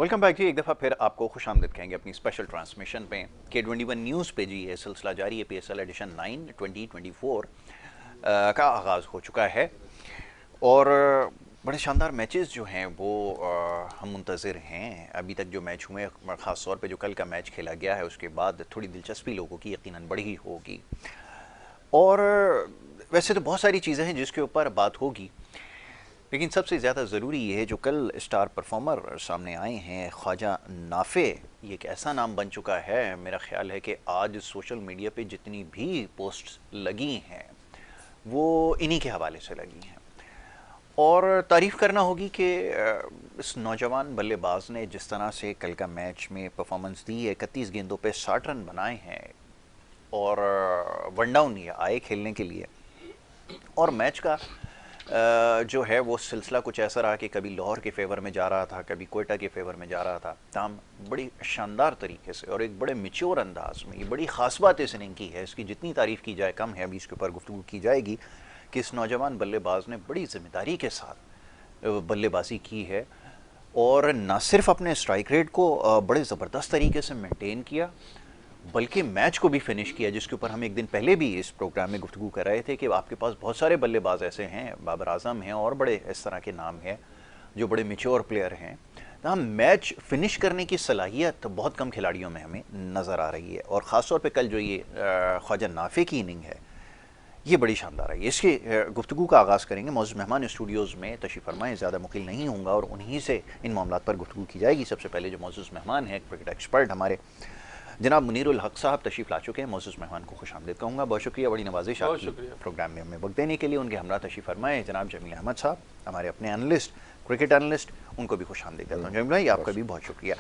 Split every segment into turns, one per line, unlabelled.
Welcome back जी। एक दफ़ा फिर आपको खुशामदीद कहेंगे अपनी स्पेशल ट्रांसमिशन पे K21 न्यूज़ पे। जी ये सिलसिला जारी है। PSL एडिशन 9 2024 का आगाज़ हो चुका है और बड़े शानदार मैचेस जो हैं वो हम मुंतज़िर हैं। अभी तक जो मैच हुए, ख़ास तौर पे जो कल का मैच खेला गया है, उसके बाद थोड़ी दिलचस्पी लोगों की यकीनन बढ़ी होगी। और वैसे तो बहुत सारी चीज़ें हैं जिसके ऊपर बात होगी, लेकिन सबसे ज़्यादा ज़रूरी ये है जो कल स्टार परफॉर्मर सामने आए हैं, ख्वाजा नाफे। ये एक ऐसा नाम बन चुका है, मेरा ख्याल है कि आज सोशल मीडिया पे जितनी भी पोस्ट्स लगी हैं वो इन्हीं के हवाले से लगी हैं। और तारीफ़ करना होगी कि इस नौजवान बल्लेबाज ने जिस तरह से कल का मैच में परफॉर्मेंस दी है, 31 गेंदों पे 60 रन बनाए हैं और वन डाउन ये आए खेलने के लिए। और मैच का जो है वो सिलसिला कुछ ऐसा रहा कि कभी लाहौर के फेवर में जा रहा था, कभी कोयटा के फेवर में जा रहा था। ताम बड़ी शानदार तरीके से और एक बड़े मैच्योर अंदाज में, ये बड़ी ख़ास बात इस इनिंग की है, इसकी जितनी तारीफ़ की जाए कम है। अभी इसके ऊपर गुफ्तगू की जाएगी कि इस नौजवान बल्लेबाज ने बड़ी ज़िम्मेदारी के साथ बल्लेबाजी की है और न सिर्फ अपने स्ट्राइक रेट को बड़े ज़बरदस्त तरीके से मेंटेन किया, बल्कि मैच को भी फिनिश किया, जिसके ऊपर हम एक दिन पहले भी इस प्रोग्राम में गुफ्तगू कर रहे थे कि आपके पास बहुत सारे बल्लेबाज ऐसे हैं, बाबर आजम हैं और बड़े इस तरह के नाम हैं जो बड़े मैच्योर प्लेयर हैं। तो मैच फिनिश करने की सलाहियत बहुत कम खिलाड़ियों में हमें नज़र आ रही है और ख़ास तौर पे कल जो ये ख्वाजा नाफे की इनिंग है ये बड़ी शानदार है। इसके गुफ्तगू का आगाज़ करेंगे। मौजूद मेहमान स्टूडियोज़ में तशरीफ़ फरमाएँ, ज़्यादा मुकिल नहीं होंगे और उन्हीं से इन मामलात पर गुफ्तगू की जाएगी। सबसे पहले जो मौजूद मेहमान हैं, क्रिकेट एक्सपर्ट हमारे जनाब मुनीरुल हक साहब तशरीफ़ ला चुके हैं। मौजूद मेहमान को खुशामदीद कहूँगा। बहुत शुक्रिया, बड़ी नवाजिश आपकी प्रोग्राम में हमें वक्त देने के लिए। उनके हमरा तशरीफ़ फरमाए जनाब जमील अहमद साहब, हमारे अपने एनालिस्ट, क्रिकेट एनालिस्ट, उनको भी खुशामदीद कहता हूँ। जमील भाई आपका भी बहुत शुक्रिया।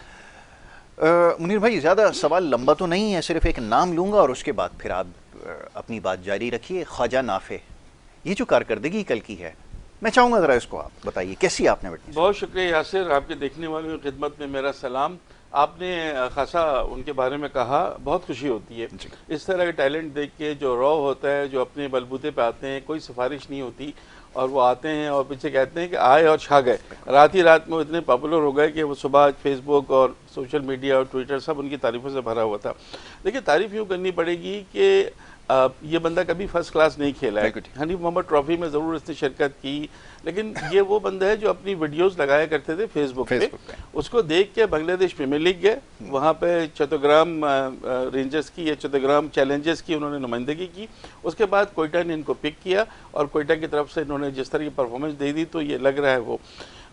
मुनीर भाई ज़्यादा सवाल लंबा तो नहीं है, सिर्फ एक नाम लूँगा और उसके बाद फिर आप अपनी बात जारी रखिए। ख्वाजा नाफे, ये जो कारकर्दगी कल की है, मैं चाहूँगा ज़रा इसको आप बताइए कैसी आपने विटनेस।
बहुत शुक्रिया यासिर, आपके देखने वालों की खिदमत में मेरा सलाम। आपने खासा उनके बारे में कहा, बहुत खुशी होती है इस तरह के टैलेंट देख के, जो रॉ होता है, जो अपने बलबूते पे आते हैं, कोई सिफारिश नहीं होती और वो आते हैं और पीछे कहते हैं कि आए और छा गए। रात ही रात में वो इतने पॉपुलर हो गए कि वो सुबह फेसबुक और सोशल मीडिया और ट्विटर सब उनकी तारीफ़ों से भरा हुआ था। देखिए, तारीफ़ यूँ करनी पड़ेगी कि ये बंदा कभी फर्स्ट क्लास नहीं खेला है। हनीफ मोहम्मद ट्रॉफी में ज़रूर इसने शिरकत की, लेकिन ये वो बंदा है जो अपनी वीडियोस लगाया करते थे फेसबुक पे। उसको देख के बांग्लादेश प्रीमियर लीग गए, वहाँ पे चट्टग्राम रेंजर्स की या चट्टग्राम चैलेंजर्स की उन्होंने नुमाइंदगी की। उसके बाद कोयटा ने इनको पिक किया और कोयटा की तरफ से इन्होंने जिस तरह की परफॉर्मेंस दे दी, तो ये लग रहा है वो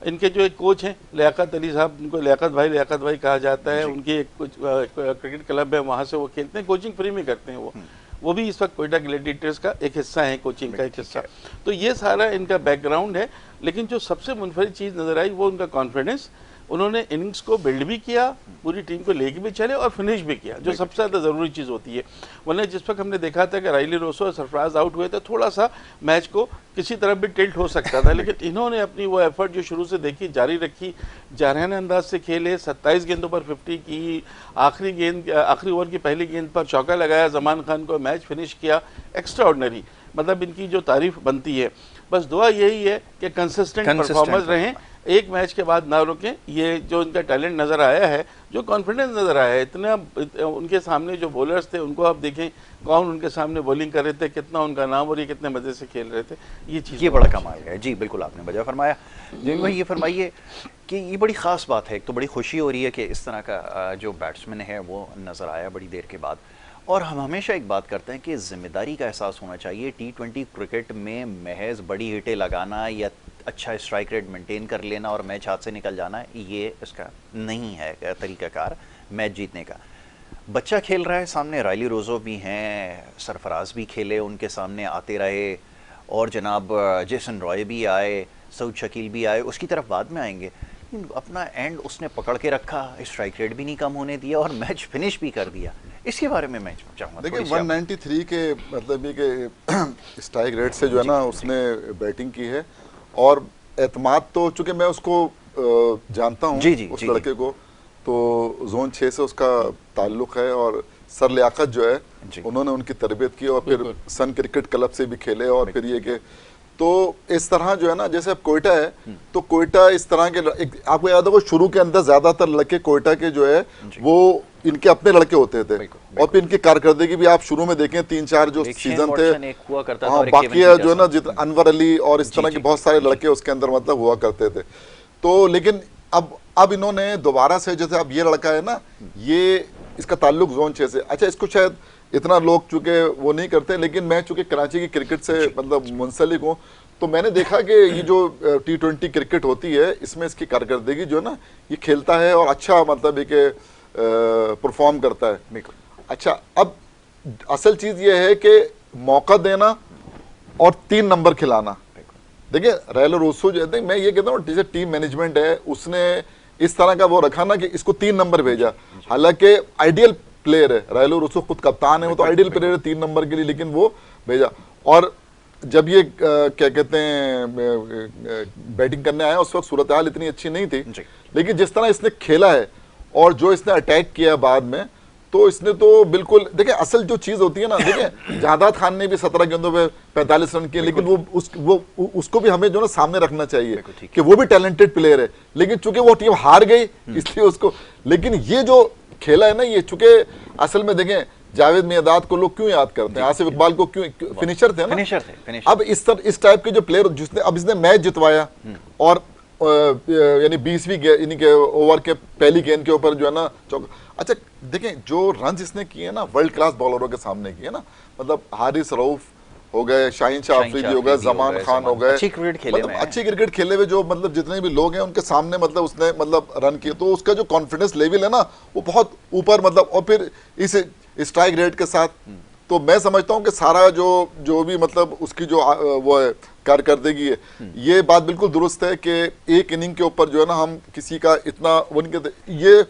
इनके जो एक कोच हैं लियाकत अली साहब, उनको लियाकत भाई कहा जाता है। उनकी एक क्रिकेट क्लब है, वहाँ से वो खेलते हैं, कोचिंग फ्री में करते हैं वो भी इस वक्त कोयटा ग्लैडिएटर्स का एक हिस्सा है, कोचिंग का एक हिस्सा। तो ये सारा इनका बैकग्राउंड है। लेकिन जो सबसे मुनफरिद चीज़ नज़र आई वो उनका कॉन्फिडेंस। उन्होंने इनिंग्स को बिल्ड भी किया, पूरी टीम को लेके भी चले और फिनिश भी किया, जो सबसे ज़्यादा ज़रूरी चीज़ होती है। वरना जिस वक्त हमने देखा था कि राइली रोसो और सरफराज आउट हुए थे, थोड़ा सा मैच को किसी तरफ भी टिल्ट हो सकता था, लेकिन इन्होंने अपनी वो एफर्ट जो शुरू से देखी जारी रखी, जारहाना अंदाज से खेले, 27 गेंदों पर 50 की, आखिरी ओवर की पहली गेंद पर चौका लगाया, जमान खान को मैच फिनिश किया। एक्स्ट्रा ऑर्डिनरी, मतलब इनकी जो तारीफ बनती है। बस दुआ यही है कि कंसिस्टेंट परफॉर्मेंस रहें, एक मैच के बाद ना रुकें। ये जो इनका टैलेंट नज़र आया है, जो कॉन्फिडेंस नज़र आया है, इतना उनके सामने जो बॉलर्स थे उनको आप देखें कौन उनके सामने बॉलिंग कर रहे थे, कितना उनका नाम और ये कितने मज़े से खेल रहे थे। ये चीज़
ये बड़ा कमाल है। जी बिल्कुल, आपने वजह फरमाया। जी भाई ये फरमाइए कि ये बड़ी ख़ास बात है, एक तो बड़ी खुशी हो रही है कि इस तरह का जो बैट्समैन है वो नज़र आया बड़ी देर के बाद। और हम हमेशा एक बात करते हैं कि ज़िम्मेदारी का एहसास होना चाहिए। T20 क्रिकेट में महज बड़ी हिटें लगाना या अच्छा स्ट्राइक रेट मेंटेन कर लेना और मैच हाथ से निकल जाना, ये इसका नहीं है तरीक़ाकार मैच जीतने का। बच्चा खेल रहा है, सामने राइली रोज़ो भी हैं, सरफराज भी खेले, उनके सामने आते रहे और जनाब जेसन रॉय भी आए, सऊद शकील भी आए, उसकी तरफ बाद में आएंगे। अपना एंड उसने पकड़ के रखा, स्ट्राइक रेट भी नहीं कम होने दिया और मैच फिनिश भी कर दिया। इसके बारे में मैं चाहूँगा।
देखिए 193 के मतलब ये कि स्ट्राइक रेट से जो है ना उसने बैटिंग की है और एतमाद तो चूँकि मैं उसको जानता हूँ उस लड़के को, तो जोन 6 से उसका ताल्लुक़ है और सर लियाकत जो है उन्होंने उनकी तरबियत की और फिर सन क्रिकेट क्लब से भी खेले और फिर ये कि तो इस तरह जो है ना, जैसे अब कोयटा है, तो कोयटा इस तरह के आपको याद होगा शुरू के अंदर ज्यादातर लड़के कोयटा के जो है वो इनके अपने लड़के होते थे, और फिर इनकी कारकर्दगी भी आप शुरू में देखें 3-4 जो सीजन थे, हाँ बाकी जो है ना जितना अनवर अली और इस तरह के बहुत सारे लड़के उसके अंदर मतलब हुआ करते थे। तो लेकिन अब इन्होंने दोबारा से, जैसे अब ये लड़का है ना, ये इसका ताल्लुक जोन 6 से, अच्छा इसको शायद इतना लोग चूंकि वो नहीं करते, लेकिन मैं चूंकि कराची की क्रिकेट से मतलब मुंसलिक हूँ, तो मैंने देखा कि ये जो T20 क्रिकेट होती है इसमें इसकी कारकर्दगी जो है ना ये खेलता है और अच्छा मतलब एक परफॉर्म करता है। अच्छा, अब असल चीज ये है कि मौका देना और 3 नंबर खिलाना। देखिए रेलो रूसो जो है, मैं ये कहता हूँ जैसे टीम मैनेजमेंट है उसने इस तरह का वो रखा ना कि इसको 3 नंबर भेजा, हालांकि आइडियल प्लेयर है रेलो रूसो, खुद कप्तान है, वो तो आइडियल प्लेयर है 3 नंबर के लिए, लेकिन वो भेजा। और जब ये क्या कहते हैं बैटिंग करने आया उस वक्त सूरत हाल इतनी अच्छी नहीं थी, लेकिन जिस तरह इसने खेला है और जो इसने अटैक किया बाद में, तो इसने तो बिल्कुल, देखिए असल जो चीज होती है ना, देखिए जहादात खान ने भी 17 गेंदों पे 45 रन किए, लेकिन वो उसको भी हमें जो ना सामने रखना चाहिए कि वो भी टैलेंटेड प्लेयर है, लेकिन चूंकि वो टीम हार गई इसलिए उसको, लेकिन ये जो खेला है ना, ये चूंकि असल में देखें जावेद मियादाद को लोग क्यों याद करते हैं, आसिफ इकबाल को क्यों, फिनिशर थे ना, फिनिशर। अब इस टाइप के जो प्लेयर जिसने अब इसने मैच जितवाया, और यानी 20वीं यानी के ओवर के पहली गेंद के ऊपर जो है ना चौका। अच्छा देखें जो रन इसने किए ना वर्ल्ड क्लास बॉलरों के सामने किए ना, मतलब हारिस रऊफ हो गए, शाहीन शाह अफरीदी हो गए, जमान खान हो गए, अच्छी क्रिकेट खेले हुए जो मतलब जितने भी लोग हैं उनके सामने मतलब उसने मतलब रन किए, तो उसका जो कॉन्फिडेंस लेवल है ना वो बहुत ऊपर, मतलब और फिर इस स्ट्राइक रेट के साथ, तो मैं समझता हूं कि सारा जो भी मतलब उसकी जो वो है कारकर्दगी है, ये बात बिल्कुल दुरुस्त है कि एक इनिंग के ऊपर जो है ना हम किसी का इतना वो नहीं कहते। ये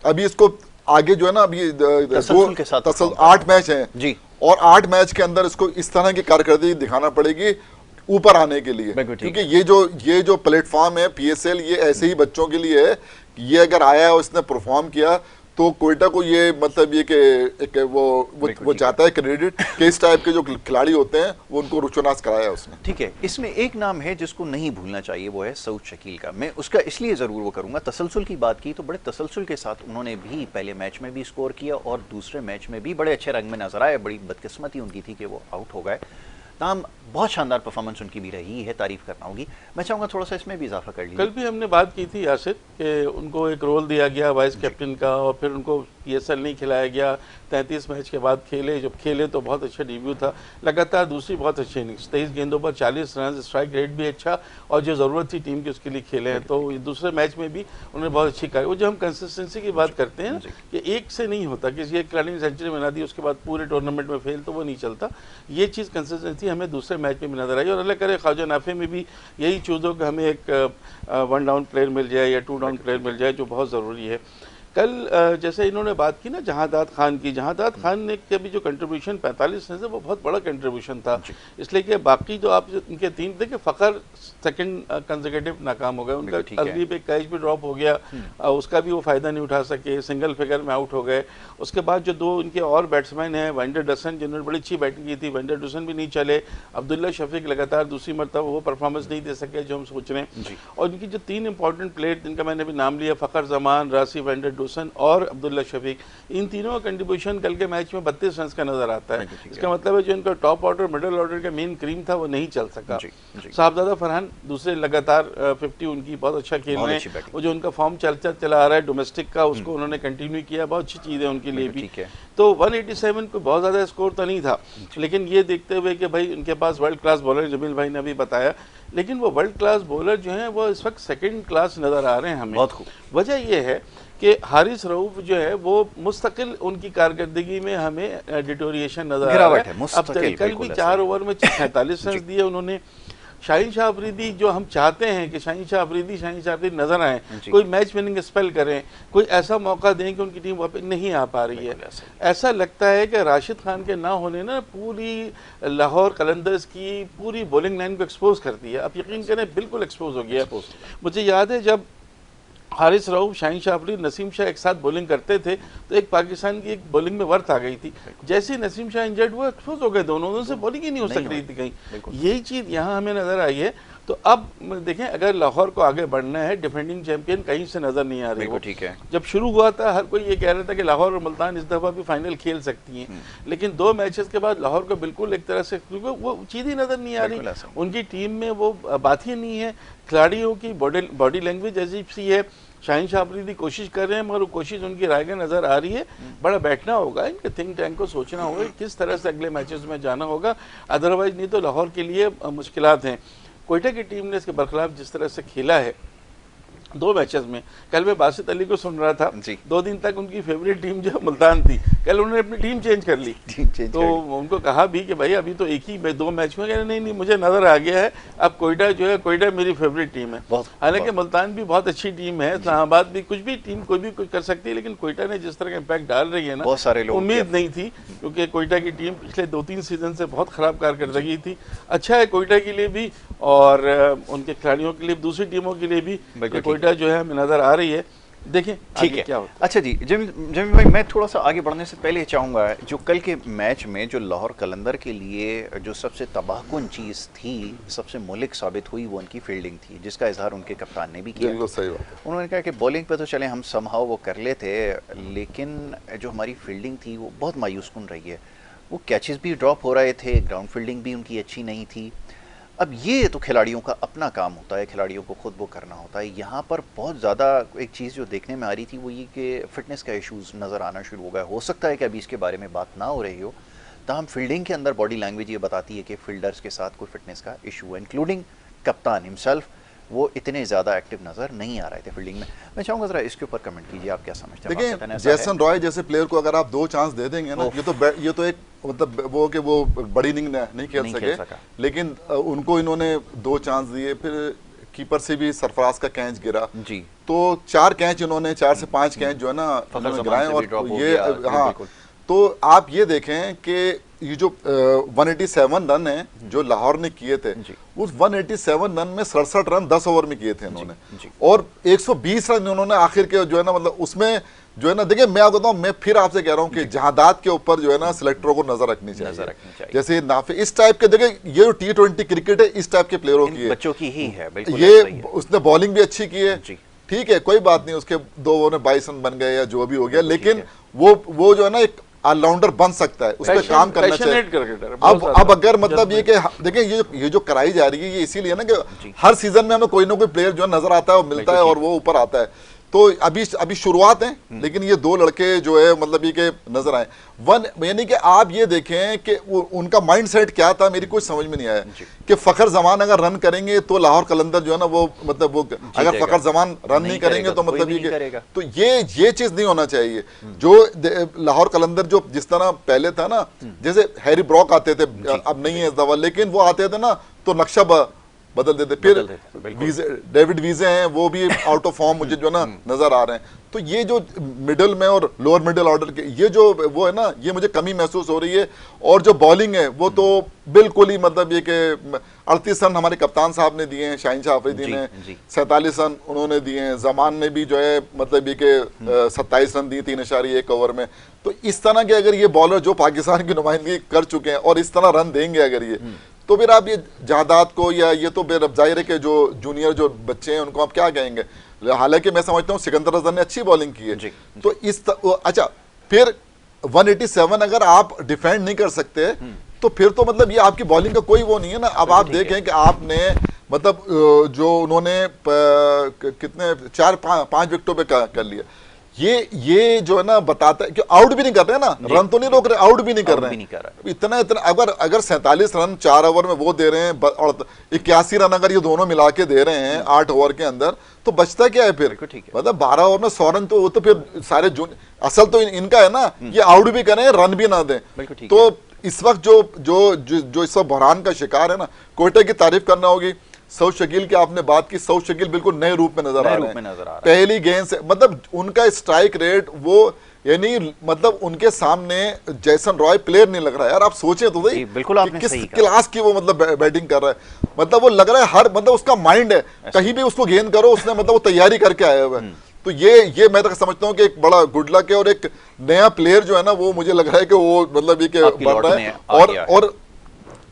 अभी इसको आगे जो है ना अभी 8 मैच हैं जी, और 8 मैच के अंदर इसको इस तरह की कारकर्दगी दिखाना पड़ेगी ऊपर आने के लिए, क्योंकि ये जो प्लेटफॉर्म है PSL ये ऐसे ही बच्चों के लिए है, ये अगर आया और इसने परफॉर्म किया तो कोयटा को ये मतलब ये कि वो चाहता है क्रेडिट कि इस टाइप के जो खिलाड़ी होते हैं वो उनको रुचोनास कराया उसने।
ठीक है, इसमें एक नाम है जिसको नहीं भूलना चाहिए, वो है सऊद शकील का। मैं उसका इसलिए ज़रूर वो करूँगा, तसलसल की बात की तो बड़े तसलसल के साथ उन्होंने भी पहले मैच में भी स्कोर किया और दूसरे मैच में भी बड़े अच्छे रंग में नजर आए। बड़ी बदकिस्मती उनकी थी कि वो आउट हो गए, ताम बहुत शानदार परफॉर्मेंस उनकी भी रही है, तारीफ करना होगी। मैं चाहूँगा थोड़ा सा इसमें भी इजाफा कर लीजिए।
कल भी हमने बात की थी यासिर कि उनको एक रोल दिया गया वाइस कैप्टन का, और फिर उनको PSL नहीं खिलाया गया। 33 मैच के बाद जब खेले तो बहुत अच्छा डेब्यू था, लगातार दूसरी बहुत अच्छी इनिंग्स, 23 गेंदों पर 40 रन, स्ट्राइक रेट भी अच्छा, और जो ज़रूरत थी टीम की उसके लिए खेले हैं। तो दूसरे मैच में भी उन्होंने बहुत अच्छी कार्य। वो जो हम कंसिस्टेंसी की बात करते हैं कि एक से नहीं होता, किसी एक खिलाड़ी ने सेंचुरी बना दी उसके बाद पूरे टूर्नामेंट में फेल, तो वो नहीं चलता। ये चीज़ कंसिस्टेंसी हमें दूसरे मैच में भी नजर आई, और अल्लाह करे ख्वाजा नाफे में भी यही चूज हो कि हमें एक 1 डाउन प्लेयर मिल जाए या 2 डाउन प्लेयर मिल जाए, जो बहुत ज़रूरी है। कल जैसे इन्होंने बात की ना जहादात खान की, जहादात खान ने के भी जो कंट्रीब्यूशन 45 रन से वो बहुत बड़ा कंट्रीब्यूशन था, इसलिए कि बाकी जो आप इनके 3 देखिए, फ़खर सेकंड कंसेक्यूटिव नाकाम हो गए, उनका अगली पे कैच भी ड्रॉप हो गया, उसका भी वो फ़ायदा नहीं उठा सके, सिंगल फिगर में आउट हो गए। उसके बाद जो 2 इनके और बैट्समैन हैं, वेंडरडसन जिन्होंने बड़ी अच्छी बैटिंग की थी, वेंडरडसन भी नहीं चले, अब्दुल्ला शफीक लगातार दूसरी मरतबा वो परफॉर्मेंस नहीं दे सके जो हम सोच रहे हैं। और इनकी जो 3 इंपॉर्टेंट प्लेयर जिनका मैंने भी नाम लिया, फ़खर जमान, रासी वेंडरडसन और अब्दुल्ला शफीक, इन तीनों का कंट्रीब्यूशन कल के मैच में 32 रन का नजर आता है। इसका मतलब है जो इनका टॉप ऑर्डर मिडिल ऑर्डर का मेन क्रीम था वो नहीं चल सका। साहबजादा फरहान दूसरे लगातार 50 उनकी बहुत अच्छा खेल रहे हैं, वो जो उनका फॉर्म चला आ रहा है डोमेस्टिक का, उसको उन्होंने कंटिन्यू किया, बहुत अच्छी चीज़ है उनके लिए भी। तो 187 को बहुत ज़्यादा स्कोर तो नहीं था, लेकिन ये देखते हुए कि भाई उनके पास वर्ल्ड क्लास बॉलर, जमील भाई ने अभी बताया, लेकिन वो वर्ल्ड क्लास बॉलर जो हैं वो इस वक्त सेकंड क्लास नज़र आ रहे हैं हमें। बहुत खूब। वजह ये है कि हारिस रऊफ जो है वो मुस्तकिल उनकी कारकर्दगी में हमें डिटोरिएशन नजर आ रहा है। अब कल भी 4 ओवर में 46 रन दिए उन्होंने। शाहीन शाह अफरीदी जो हम चाहते हैं कि शाहीन शाह अफरीदी नजर आए, कोई मैच विनिंग स्पेल करें, कोई ऐसा मौका दें कि उनकी टीम वापस नहीं आ पा रही है। ऐसा लगता है कि राशिद खान के ना होने ना पूरी लाहौर कलंदर्स की पूरी बॉलिंग लाइन को एक्सपोज कर दी है। अब यकीन करें बिल्कुल एक्सपोज हो गया। मुझे याद है जब हारिस रऊफ, शाहीन शाह अफरीदी, नसीम शाह एक साथ बॉलिंग करते थे तो एक पाकिस्तान की एक बॉलिंग में वर्थ आ गई थी। जैसे ही नसीम शाह इंजर्ड हुआ एक्सपोज हो गए दोनों, उनसे बॉलिंग ही नहीं हो सक रही थी कहीं। यही चीज़ यहाँ हमें नज़र आई है। तो अब देखें, अगर लाहौर को आगे बढ़ना है, डिफेंडिंग चैंपियन कहीं से नज़र नहीं आ रही।
ठीक है,
जब शुरू हुआ था हर कोई ये कह रहा था कि लाहौर और मुल्तान इस दफ़ा भी फाइनल खेल सकती हैं, लेकिन 2 मैचेस के बाद लाहौर को बिल्कुल एक तरह से वो चीज़ ही नज़र नहीं आ रही। उनकी टीम में वो बात ही नहीं है, खिलाड़ियों की बॉडी लैंग्वेज अजीब सी है। शाहीन शाह अफरीदी कोशिश कर रहे हैं मगर वो कोशिश उनकी रायगा नज़र आ रही है। बड़ा बैठना होगा इनके थिंक टैंक को, सोचना होगा किस तरह से अगले मैचेस में जाना होगा, अदरवाइज नहीं तो लाहौर के लिए मुश्किलात हैं। कोयटा की टीम ने इसके बरखिलाफ जिस तरह से खेला है 2 मैचेस में, कल मैं बासित अली को सुन रहा था, 2 दिन तक उनकी फेवरेट टीम जो मुल्तान थी, कल उन्होंने अपनी टीम चेंज कर ली। तो उनको कहा भी कि भाई अभी तो एक ही 2 मैच में, नहीं मुझे नज़र आ गया है अब कोयटा जो है, कोयटा मेरी फेवरेट टीम है। हालांकि मुल्तान भी बहुत अच्छी टीम है, इस्लामाबाद भी, कुछ भी टीम कोई भी कुछ कर सकती है, लेकिन कोयटा ने जिस तरह का इम्पैक्ट डाल रही है ना,
बहुत सारे लोग
उम्मीद नहीं थी, क्योंकि कोयटा की टीम पिछले 2-3 सीजन से बहुत ख़राब कारकर्दगी थी। अच्छा है कोयटा के लिए भी और उनके खिलाड़ियों के लिए, दूसरी टीमों के लिए भी, कोयटा जो है हमें नज़र आ रही है। देखें
ठीक है, क्या होता है। अच्छा जी, जमील भाई, मैं थोड़ा सा आगे बढ़ने से पहले चाहूँगा, जो कल के मैच में जो लाहौर कलंदर के लिए जो सबसे तबाहकुन चीज़ थी, सबसे मुहलिक साबित हुई, वो उनकी फील्डिंग थी, जिसका इजहार उनके कप्तान ने भी किया।
सही बात।
उन्होंने कहा कि बॉलिंग पे तो चले हम समहाउ वो कर लेते, लेकिन जो हमारी फील्डिंग थी वो बहुत मायूस कुन रही है। वो कैचेस भी ड्रॉप हो रहे थे, ग्राउंड फील्डिंग भी उनकी अच्छी नहीं थी। अब ये तो खिलाड़ियों का अपना काम होता है, खिलाड़ियों को खुद वो करना होता है। यहाँ पर बहुत ज़्यादा एक चीज़ जो देखने में आ रही थी वो ये कि फ़िटनेस का इश्यूज़ नज़र आना शुरू हो गया। हो सकता है कि अभी इसके बारे में बात ना हो रही हो, ताहम फील्डिंग के अंदर बॉडी लैंग्वेज ये बताती है कि फील्डर्स के साथ कोई फिटनेस का इशू है, इंक्लूडिंग कप्तान हिमसेल्फ, वो इतने ज़्यादा एक्टिव नज़र नहीं आ रहे थे फील्डिंग में। मैं चाहूँगा ज़रा इसके ऊपर कमेंट कीजिए, आप क्या समझते हैं?
देखिए, जैसन रॉय जैसे प्लेयर को अगर आप 2 चांस दे देंगे ना, ये तो एक मतलब वो कि वो बड़ी इनिंग नहीं खेल सके, लेकिन उनको इन्होंने 2 चांस दिए, फिर कीपर से भी सरफराज का कैच गिरा जी, तो 4 कैच इन्होंने, 4 से 5 कैच जो है ना गिराए। और ये हाँ, तो आप ये देखें कि ये जो 187 रन है जो लाहौर ने किए थे, उस 187 रन में 67 रन 10 ओवर में किए थे इन्होंने, और 120 रन उन्होंने आखिर के जो है ना, मतलब उसमें जो है ना, देखिए मैं आपको बताऊं, मैं फिर आपसे कह रहा हूं कि जहादात के ऊपर जो है ना सिलेक्टरों को नजर रखनी चाहिए। जैसे नाफे इस टाइप के, देखिए ये जो T20 क्रिकेट है इस टाइप के प्लेयरों की है,
बच्चों की ही है, बिल्कुल
ये उसने बॉलिंग भी अच्छी की है, ठीक है, कोई बात नहीं, उसके 2 ओवर में 22 रन बन गए या जो भी हो गया, लेकिन वो जो है ना एक ऑलराउंडर बन सकता है, उस पर काम करना चाहिए। अब अगर मतलब ये कि देखिए ये जो कराई जा रही है ये इसीलिए ना कि हर सीजन में हमें कोई ना कोई प्लेयर जो है नजर आता है, मिलता है और वो ऊपर आता है। तो अभी शुरुआत है, लेकिन ये 2 लड़के जो है मतलब ये के नजर आए। यानी कि आप ये देखें कि उनका माइंडसेट क्या था, मेरी कुछ समझ में नहीं आया कि फखर जमान अगर रन करेंगे तो लाहौर कलंदर जो है ना वो मतलब वो, अगर फखर जमान रन नहीं करेंगे तो मतलब ये, तो ये चीज नहीं होना चाहिए। जो लाहौर कलंदर जो जिस तरह पहले था ना, जैसे हैरी ब्रॉक आते थे, अब नहीं है इस दफा, लेकिन वो आते थे ना तो नक्शा बदल देते। फिर डेविड वीजे हैं, वो भी आउट ऑफ फॉर्म मुझे जो ना नजर आ रहे हैं। तो ये जो मिडिल में और लोअर मिडिल ऑर्डर के ये जो वो है ना, ये मुझे कमी महसूस हो रही है। और जो बॉलिंग है वो तो बिल्कुल ही मतलब ये कि 38 रन हमारे कप्तान साहब ने दिए हैं, शाहीन शाह अफरीदी ने 47 रन उन्होंने दिए हैं, जमान ने भी जो है मतलब ये कि 27 रन दिए 3.1 ओवर में। तो इस तरह के अगर ये बॉलर जो पाकिस्तान की नुमाइंदगी कर चुके हैं और इस तरह रन देंगे अगर ये, तो फिर आप ये जहादात को या ये तो फिर जाहिर है कि जो जूनियर जो बच्चे हैं उनको आप क्या कहेंगे। हालांकि मैं समझता हूँ सिकंदर अजहर ने अच्छी बॉलिंग की है, तो अच्छा फिर 187 अगर आप डिफेंड नहीं कर सकते तो फिर तो मतलब ये आपकी बॉलिंग का कोई वो नहीं है ना। अब आप देखें कि आपने मतलब जो उन्होंने कितने 4-5 विकेटों पे कर लिया, ये जो है ना बताता है कि आउट भी नहीं कर रहे हैं ना, रन तो नहीं रोक रहे, आउट भी नहीं कर रहे हैं। इतना अगर 47 रन 4 ओवर में वो दे रहे हैं और 81 रन अगर ये दोनों मिला के दे रहे हैं 8 ओवर के अंदर, तो बचता क्या है फिर? मतलब 12 ओवर में 100 रन, तो वो तो फिर सारे असल तो इनका है ना, ये आउट भी करें रन भी ना दें। तो इस वक्त जो इस वक्त बहरान का शिकार है ना, कोयटा की तारीफ करना होगी। सऊद शकील की आपने बात की, सऊद शकील बिल्कुल नए रूप में नजर आ रहे हैं। पहली गेंद से मतलब उनका स्ट्राइक रेट वो, यानी मतलब उनके सामने जैसन रॉय प्लेयर नहीं लग रहा है यार। आप सोचें तो भाई
बिल्कुल आपने
किस क्लास की वो मतलब बैटिंग कर रहा है। मतलब वो लग रहा है हर मतलब उसका माइंड है, कहीं भी उसको गेंद करो उसने मतलब वो तैयारी करके आया हुआ है। तो ये मैं तो समझता हूँ कि एक बड़ा गुड लक है, और एक नया प्लेयर जो है ना वो मुझे लग रहा है कि वो मतलब ये कि बढ़ रहा है। और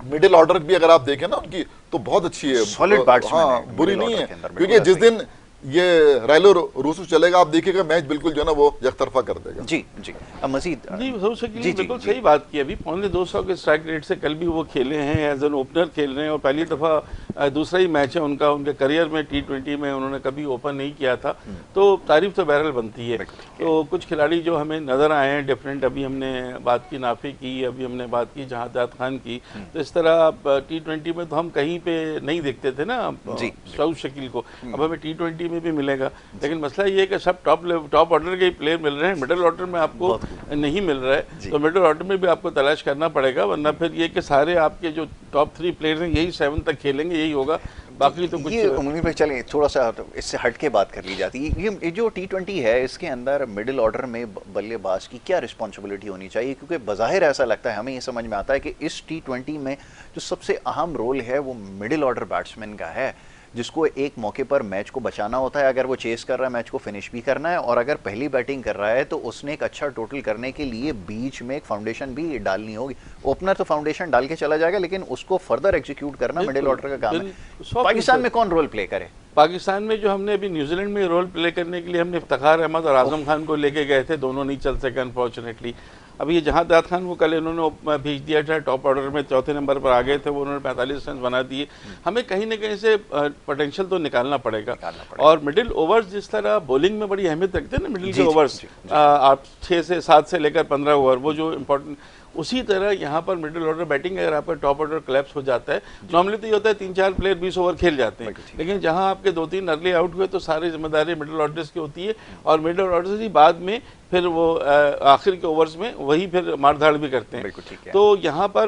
मिडिल ऑर्डर भी अगर आप देखें ना उनकी तो बहुत अच्छी है,
सॉलिड बैट्समैन
हाँ,
है,
बुरी नहीं है, क्योंकि जिस दिन ये राइलो रूसो चलेगा आप देखिएगा मैच बिल्कुल जो है ना वो एकतरफा कर देगा।
जी जी। अब मजीद
जी हो सके बिल्कुल सही बात की, अभी पौने 200 के स्ट्राइक रेट से कल भी वो खेले हैं, एज एन ओपनर खेल रहे हैं, और पहली दफ़ा दूसरा ही मैच है उनका उनके करियर में T20 में उन्होंने कभी ओपन नहीं किया था, तो तारीफ तो बहरहाल बनती है। तो कुछ खिलाड़ी जो हमें नज़र आए हैं डिफरेंट, अभी हमने बात की नाफी की, अभी हमने बात की जहादात खान की, तो इस तरह T20 में तो हम कहीं पे नहीं देखते थे ना सऊद शकील को, अब हमें T20 में भी मिलेगा। लेकिन मसला ये है कि सब टॉप ऑर्डर के प्लेयर मिल रहे हैं, मिडिल ऑर्डर में आपको नहीं मिल रहा है, तो मिडिल ऑर्डर में भी आपको तलाश करना पड़ेगा, वरना फिर ये कि सारे आपके जो टॉप 3 प्लेयर्स हैं यही 7 तक खेलेंगे, यही होगा, बाकी तो कुछ।
ये मुनीर भाई चलें थोड़ा सा इससे हट के बात कर ली जाती है, ये जो T20 है इसके अंदर मिडिल ऑर्डर में बल्लेबाज की क्या रिस्पॉन्सिबिलिटी होनी चाहिए, क्योंकि बज़ाहिर ऐसा लगता है, हमें ये समझ में आता है कि इस T20 में जो सबसे अहम रोल है वो मिडिल ऑर्डर बैट्समैन का है, जिसको एक मौके पर मैच को बचाना होता है, अगर वो चेस कर रहा है मैच को फिनिश भी करना है, और अगर पहली बैटिंग कर रहा है तो उसने एक अच्छा टोटल करने के लिए बीच में एक फाउंडेशन भी डालनी होगी। ओपनर तो फाउंडेशन डाल के चला जाएगा, लेकिन उसको फर्दर एग्जीक्यूट करना मिडिल ऑर्डर का काम है। पाकिस्तान में कौन रोल प्ले करे?
पाकिस्तान में जो हमने अभी न्यूजीलैंड में रोल प्ले करने के लिए हमने इफ्तिखार अहमद और आजम खान को लेके गए थे, दोनों नहीं चल सके अनफॉर्चुनेटली। अभी ये जहादात खान को कल इन्होंने भेज दिया था, टॉप ऑर्डर में चौथे नंबर पर आ गए थे वो, उन्होंने 45 रन बना दिए। हमें कहीं ना कहीं से पोटेंशियल तो निकालना पड़ेगा। और मिडिल ओवर्स जिस तरह बॉलिंग में बड़ी अहमियत रखते हैं ना मिडिल के ओवर्स, आप 6 से 7 से लेकर 15 ओवर, वो जो इम्पोर्टेंट, उसी तरह यहाँ पर मिडिल ऑर्डर बैटिंग अगर आपका टॉप ऑर्डर क्लैप्स हो जाता है, नॉर्मली तो ये होता है 3-4 प्लेयर 20 ओवर खेल जाते हैं, लेकिन जहाँ आपके 2-3 अर्ली आउट हुए तो सारी जिम्मेदारी मिडिल ऑर्डर्स की होती है, और मिडिल ऑर्डर्स ही बाद में फिर वो आखिर के ओवर्स में वही फिर मारधाड़ भी करते हैं। तो यहाँ पर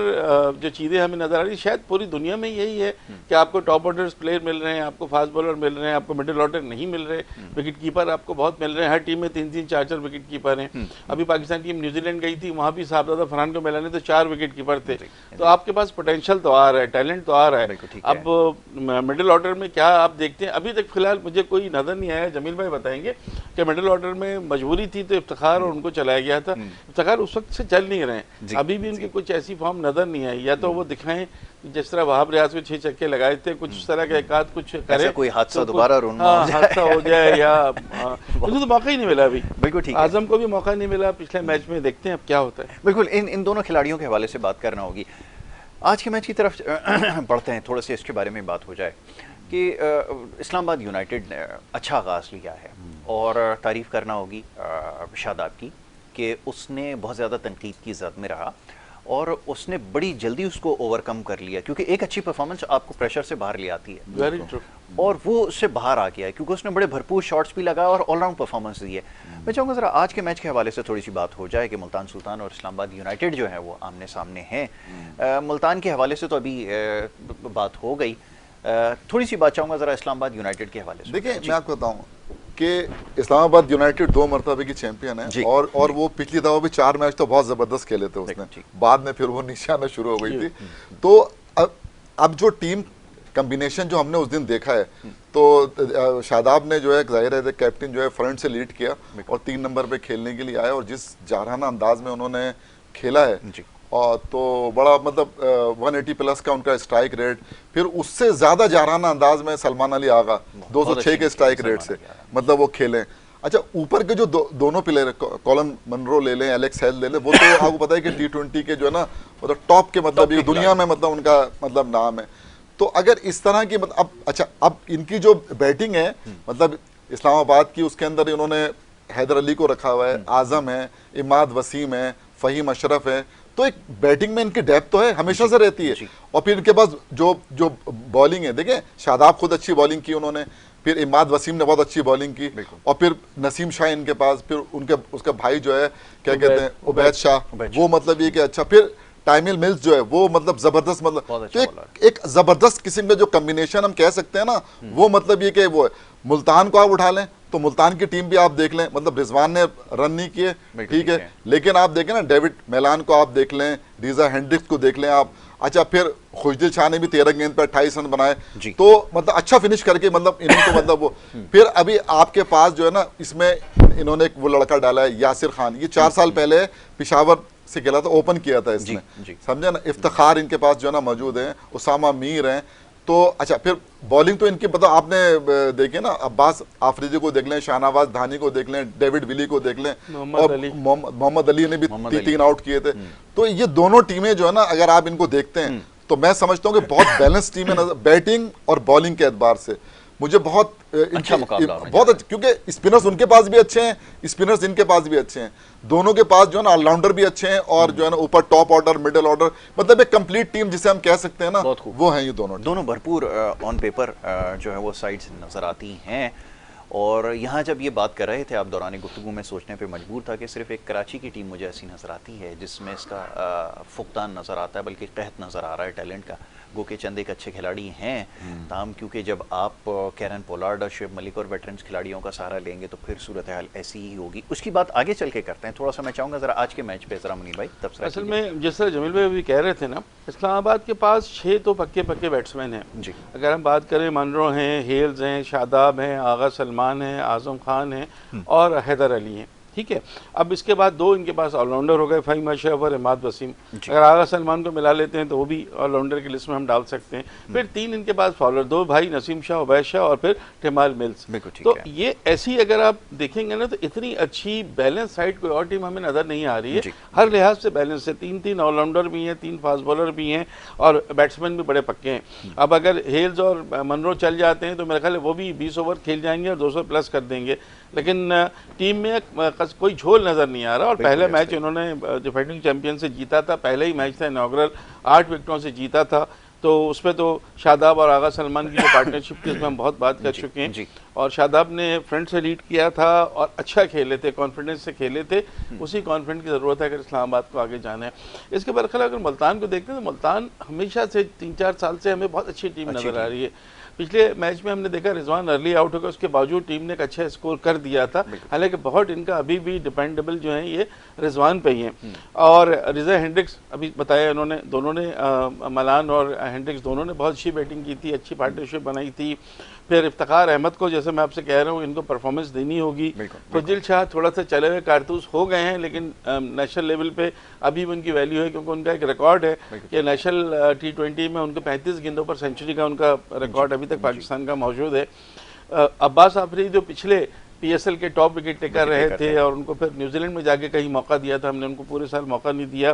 जो चीज़ें हमें नजर आ रही, शायद पूरी दुनिया में यही है कि आपको टॉप ऑर्डर प्लेयर मिल रहे हैं, आपको फास्ट बॉलर मिल रहे हैं, आपको मिडिल ऑर्डर नहीं मिल रहे, विकेट कीपर आपको बहुत मिल रहे हैं, हर टीम में 3-3, 4-4 विकेट कीपर हैं। अभी पाकिस्तान टीम न्यूजीलैंड गई थी, वहाँ भी साहबजादा फरहान को मिलाने तो 4 विकेट कीपर थे। तो आपके पास पोटेंशियल तो आ रहा है, टैलेंट तो आ रहा है। अब मिडिल ऑर्डर में क्या आप देखते हैं, अभी तक फिलहाल मुझे कोई नजर नहीं आया, जमील भाई बताएंगे कि मिडिल ऑर्डर में मजबूरी थी तो इफ्तिखार और उनको चलाया गया था। इफ्तिखार उस वक्त से चल नहीं रहे हैं, अभी भी उनकी कुछ ऐसी फॉर्म नजर नहीं आई, या तो वो दिखाएं जिस तरह वहाब रियाज को 6 छक्के लगाए थे, कुछ उस तरह का एकाध कुछ करे,
कोई हादसा दोबारा
हादसा हो जाए, या उनको तो मौका ही नहीं मिला अभी।
बिल्कुल ठीक,
आजम को भी मौका नहीं मिला पिछले मैच में, देखते हैं अब क्या होता है।
बिल्कुल इन दोनों खिलाड़ियों के हवाले से बात करना होगी। आज के मैच की तरफ बढ़ते हैं, थोड़ा सा इसके बारे में बात हो जाए कि इस्लामाबाद यूनाइटेड ने अच्छा आगाज़ लिया है, और तारीफ़ करना होगी शादाब की कि उसने बहुत ज़्यादा तनकीद की ज़द में रहा और उसने बड़ी जल्दी उसको ओवरकम कर लिया, क्योंकि एक अच्छी परफॉर्मेंस आपको प्रेशर से बाहर ले आती है।
Very true.
और वो उससे बाहर आ गया है क्योंकि उसने बड़े भरपूर शॉट्स भी लगाए और ऑलराउंड परफॉर्मेंस दी है। मैं चाहूँगा ज़रा आज के मैच के हवाले से थोड़ी सी बात हो जाए कि मुल्तान सुल्तान और इस्लामाबाद यूनाइटेड जो है वो आमने सामने हैं। मुल्तान के हवाले से तो अभी बात हो गई, थोड़ी सी बात चाहूँगा ज़रा इस्लामाबाद यूनाइटेड के हवाले से।
देखिए मैं आपको बताऊँ कि इस्लामाबाद यूनाइटेड 2 मरतबे की चैंपियन है, और वो पिछली दफा भी 4 मैच तो बहुत जबरदस्त खेले थे उसने, बाद में फिर वो नीचे आना शुरू हो गई थी। तो अब जो टीम कॉम्बिनेशन जो हमने उस दिन देखा है, तो शादाब ने जो है जाहिर है कैप्टन जो है फ्रंट से लीड किया और 3 नंबर पे खेलने के लिए आया, और जिस जारहाना अंदाज में उन्होंने खेला है और तो बड़ा मतलब 180 प्लस का उनका स्ट्राइक रेट, फिर उससे ज़्यादा जारहाना अंदाज में सलमान अली आगा 206 के स्ट्राइक रेट से मतलब वो खेलें। अच्छा ऊपर के जो दोनों प्लेयर कॉलन मनरो ले लें, एलेक्स हेल ले लें, वो तो आपको पता है कि T20 के जो है ना मतलब टॉप के मतलब ये दुनिया में मतलब उनका मतलब नाम है। तो अगर इस तरह की मतलब अब इनकी जो बैटिंग है मतलब इस्लामाबाद की, उसके अंदर इन्होंने हैदर अली को रखा हुआ है, आजम है, इमाद वसीम है, फ़हीम अशरफ है, तो एक बैटिंग में इनकी डेप्थ तो है, हमेशा से रहती है। और फिर इनके पास जो बॉलिंग है, देखें शादाब खुद अच्छी बॉलिंग की उन्होंने, फिर इमाद वसीम ने बहुत अच्छी बॉलिंग की, और फिर नसीम शाह इनके पास, फिर उसका भाई जो है क्या कहते हैं उबैद शाह, वो मतलब ये कि अच्छा, फिर टाइमिल मिल्स जो है वो मतलब जबरदस्त, मतलब तो एक जबरदस्त किस्म का जो कॉम्बिनेशन हम कह सकते हैं ना, वो मतलब ये कि वो है। मुल्तान को आप उठा लें तो मुल्तान की टीम भी आप देख लें, मतलब रिजवान ने रन नहीं किए ठीक है, लेकिन आप देखें ना डेविड मेलान को आप देख लें, डीजा हेंड्रिक्स को देख लें, आप अच्छा फिर खुशदिल शाह ने भी 13 गेंद पर 28 रन बनाए, तो मतलब अच्छा फिनिश करके मतलब इनिंग को मतलब वो फिर अभी आपके पास जो है ना, इसमें इन्होंने एक वो लड़का डाला है यासिर खान, ये 4 साल पहले पेशावर से खेला था, ओपन किया था इसने, समझे ना। इफ्तिखार इनके पास जो है ना मौजूद है, उसामा मीर हैं। तो अच्छा फिर बॉलिंग तो इनकी मतलब आपने देखे ना, अब्बास आफरीदी को देख लें, शाहनवाज धानी को देख लें, डेविड विली को देख लें, और मोहम्मद अली ने भी 3 आउट किए थे। तो ये दोनों टीमें जो है ना, अगर आप इनको देखते हैं तो मैं समझता हूँ कि बहुत बैलेंस टीम है बैटिंग और बॉलिंग के एतबार से। मुझे बहुत
अच्छा मुकाबला
बहुत क्योंकि स्पिनर्स उनके पास भी अच्छे हैं, स्पिनर्स इनके पास भी अच्छे हैं, दोनों के पास जो है ना ऑलराउंडर भी अच्छे हैं, और जो है ना ऊपर टॉप ऑर्डर मिडिल ऑर्डर, मतलब एक कंप्लीट टीम जिसे हम कह सकते हैं ना, वो है ये दोनों
भरपूर ऑन पेपर जो है वो साइड्स नजर आती हैं। और यहाँ जब ये बात कर रहे थे आप, दौरान गुफ्तगू में सोचने पे मजबूर था कि सिर्फ एक कराची की टीम मुझे ऐसी नज़र आती है जिसमें इसका फुकदान नज़र आता है, बल्कि कहत नज़र आ रहा है टैलेंट का। गो के चंद एक अच्छे खिलाड़ी हैं ताम, क्योंकि जब आप कैरन पोलार्ड और शुएब मलिक और वेटरन्स खिलाड़ियों का सहारा लेंगे तो फिर सूरत हाल ऐसी ही होगी। उसकी बात आगे चल के करते हैं। थोड़ा सा मैं चाहूँगा ज़रा आज के मैच पे ज़रा मुनीर भाई तबसरा।
असल में जिस तरह जमील भाई अभी कह रहे थे ना, इस्लामाबाद के पास 6 तो पक्के बैट्समैन हैं जी। अगर हम बात करें, मनरो हैं, हेल्स हैं, शादाब हैं, आगा सलमान हैं, आजम खान हैं और हैदर अली हैं, ठीक है। अब इसके बाद 2 इनके पास ऑलराउंडर हो गए, फ़हीम अशरफ और इमाद वसीम। अगर आगा सलमान को मिला लेते हैं तो वो भी ऑलराउंडर की लिस्ट में हम डाल सकते हैं। फिर 3 इनके पास फॉलोअर, 2 भाई नसीम शाह, उबैद शाह और फिर टिमाल मिल्स। तो ये ऐसी अगर आप देखेंगे ना, तो इतनी अच्छी बैलेंस साइड कोई और टीम हमें नज़र नहीं आ रही है। हर लिहाज से बैलेंस है, 3 ऑलराउंडर भी हैं, 3 फास्ट बॉलर भी हैं और बैट्समैन भी बड़े पक्के हैं। अब अगर हेल्स और मनरो चल जाते हैं तो मेरा ख्याल है वो भी 20 ओवर खेल जाएंगे और 200 प्लस कर देंगे, लेकिन टीम में कोई झोल नज़र नहीं आ रहा। और पहले मैच इन्होंने डिफेंडिंग चैंपियन से जीता था, पहले ही मैच था इनॉग्रल, 8 विकेटों से जीता था। तो उसमें तो शादाब और आगा सलमान की जो पार्टनरशिप थी उसमें हम बहुत बात कर चुके हैं, और शादाब ने फ्रंट से लीड किया था और अच्छा खेले थे, कॉन्फिडेंस से खेले थे। उसी कॉन्फिडेंस की ज़रूरत है अगर इस्लामाबाद को आगे जाना है। इसके बरखलाफ अगर मुल्तान को देखते हैं तो मुल्तान हमेशा से 3-4 साल से हमें बहुत अच्छी टीम नज़र आ रही है। पिछले मैच में हमने देखा रिजवान अर्ली आउट हो गया, उसके बावजूद टीम ने एक अच्छा स्कोर कर दिया था। हालांकि बहुत इनका अभी भी डिपेंडेबल जो है ये रिजवान पे ही हैं। और रिजा हेंड्रिक्स अभी बताया इन्होंने, दोनों ने मलान और हेंड्रिक्स दोनों ने बहुत अच्छी बैटिंग की थी, अच्छी पार्टनरशिप बनाई थी। फिर इफ्तिखार अहमद को, जैसे मैं आपसे कह रहा हूँ, इनको परफॉर्मेंस देनी होगी। खुशदिल शाह थोड़ा सा चले हुए कारतूस हो गए हैं, लेकिन नेशनल लेवल पे अभी भी उनकी वैल्यू है, क्योंकि उनका एक रिकॉर्ड है कि नेशनल T20 में उनको 35 गेंदों पर सेंचुरी का उनका रिकॉर्ड अभी तक पाकिस्तान का मौजूद है। अब्बास आफरीदी जो पिछले PSL के टॉप विकेट टेकर रहे थे और उनको फिर न्यूजीलैंड में जाके कहीं मौका दिया था, हमने उनको पूरे साल मौका नहीं दिया।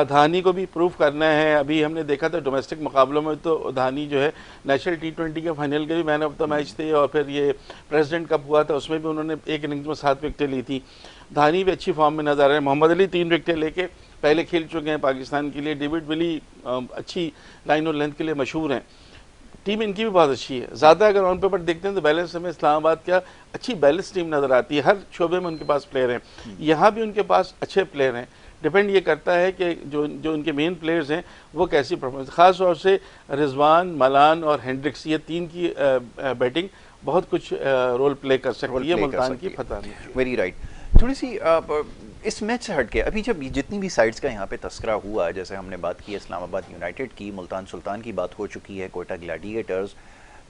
धानी को भी प्रूव करना है। अभी हमने देखा था डोमेस्टिक मुकाबलों में तो धानी जो है नेशनल T20 के फाइनल के भी मैन ऑफ द मैच थे, और फिर ये प्रेसिडेंट कप हुआ था उसमें भी उन्होंने एक इनिंग्स में 7 विकेटें ली थी। धानी भी अच्छी फॉर्म में नजर आ रहे हैं। मोहम्मद अली 3 विकेटें लेके पहले खेल चुके हैं पाकिस्तान के लिए। डेविड विली अच्छी लाइन और लेंथ के लिए मशहूर हैं। टीम इनकी भी बहुत अच्छी है। ज़्यादा अगर ऑन पेपर देखते हैं तो बैलेंस हमें इस्लामाबाद का अच्छी बैलेंस टीम नज़र आती है। हर शोबे में उनके पास प्लेयर हैं, यहाँ भी उनके पास अच्छे प्लेयर हैं। डिपेंड ये करता है कि जो उनके मेन प्लेयर्स हैं वो कैसी परफॉर्मेंस, ख़ास तौर से रिजवान, मलान और हेंड्रिक्स, ये 3 की बैटिंग बहुत कुछ रोल प्ले कर सकती है मुल्तान की फतह में।
Very right. थोड़ी सी इस मैच से हटके अभी जब जितनी भी साइड्स का यहाँ पे तस्करा हुआ, जैसे हमने बात की इस्लामाबाद यूनाइटेड की, मुल्तान सुल्तान की बात हो चुकी है, कोयटा ग्लैडिएटर्स,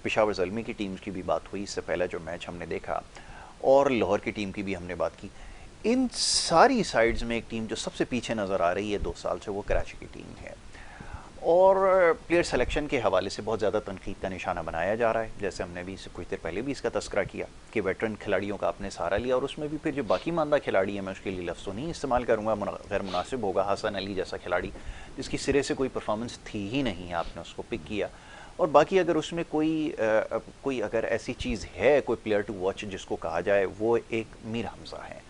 पेशावर ज़ल्मी की टीम्स की भी बात हुई इससे पहले जो मैच हमने देखा, और लाहौर की टीम की भी हमने बात की। इन सारी साइड्स में एक टीम जो सबसे पीछे नज़र आ रही है 2 साल से, वो कराची की टीम है। और प्लेयर सिलेक्शन के हवाले से बहुत ज़्यादा तनकीद का निशाना बनाया जा रहा है, जैसे हमने भी कुछ देर पहले भी इसका तस्करा किया कि वेटरन खिलाड़ियों का आपने सहारा लिया, और उसमें भी फिर जो बाकी मानदा खिलाड़ी है, मैं उसके लिए लफ्ज़ तो नहीं इस्तेमाल करूँगा, गैर मुनासिब होगा, हसन अली जैसा खिलाड़ी जिसकी सिरे से कोई परफॉर्मेंस थी ही नहीं, आपने उसको पिक किया। और बाकी अगर उसमें कोई अगर ऐसी चीज़ है, कोई प्लेयर टू वॉच जिसको कहा जाए, वो एक मीर हमजा है।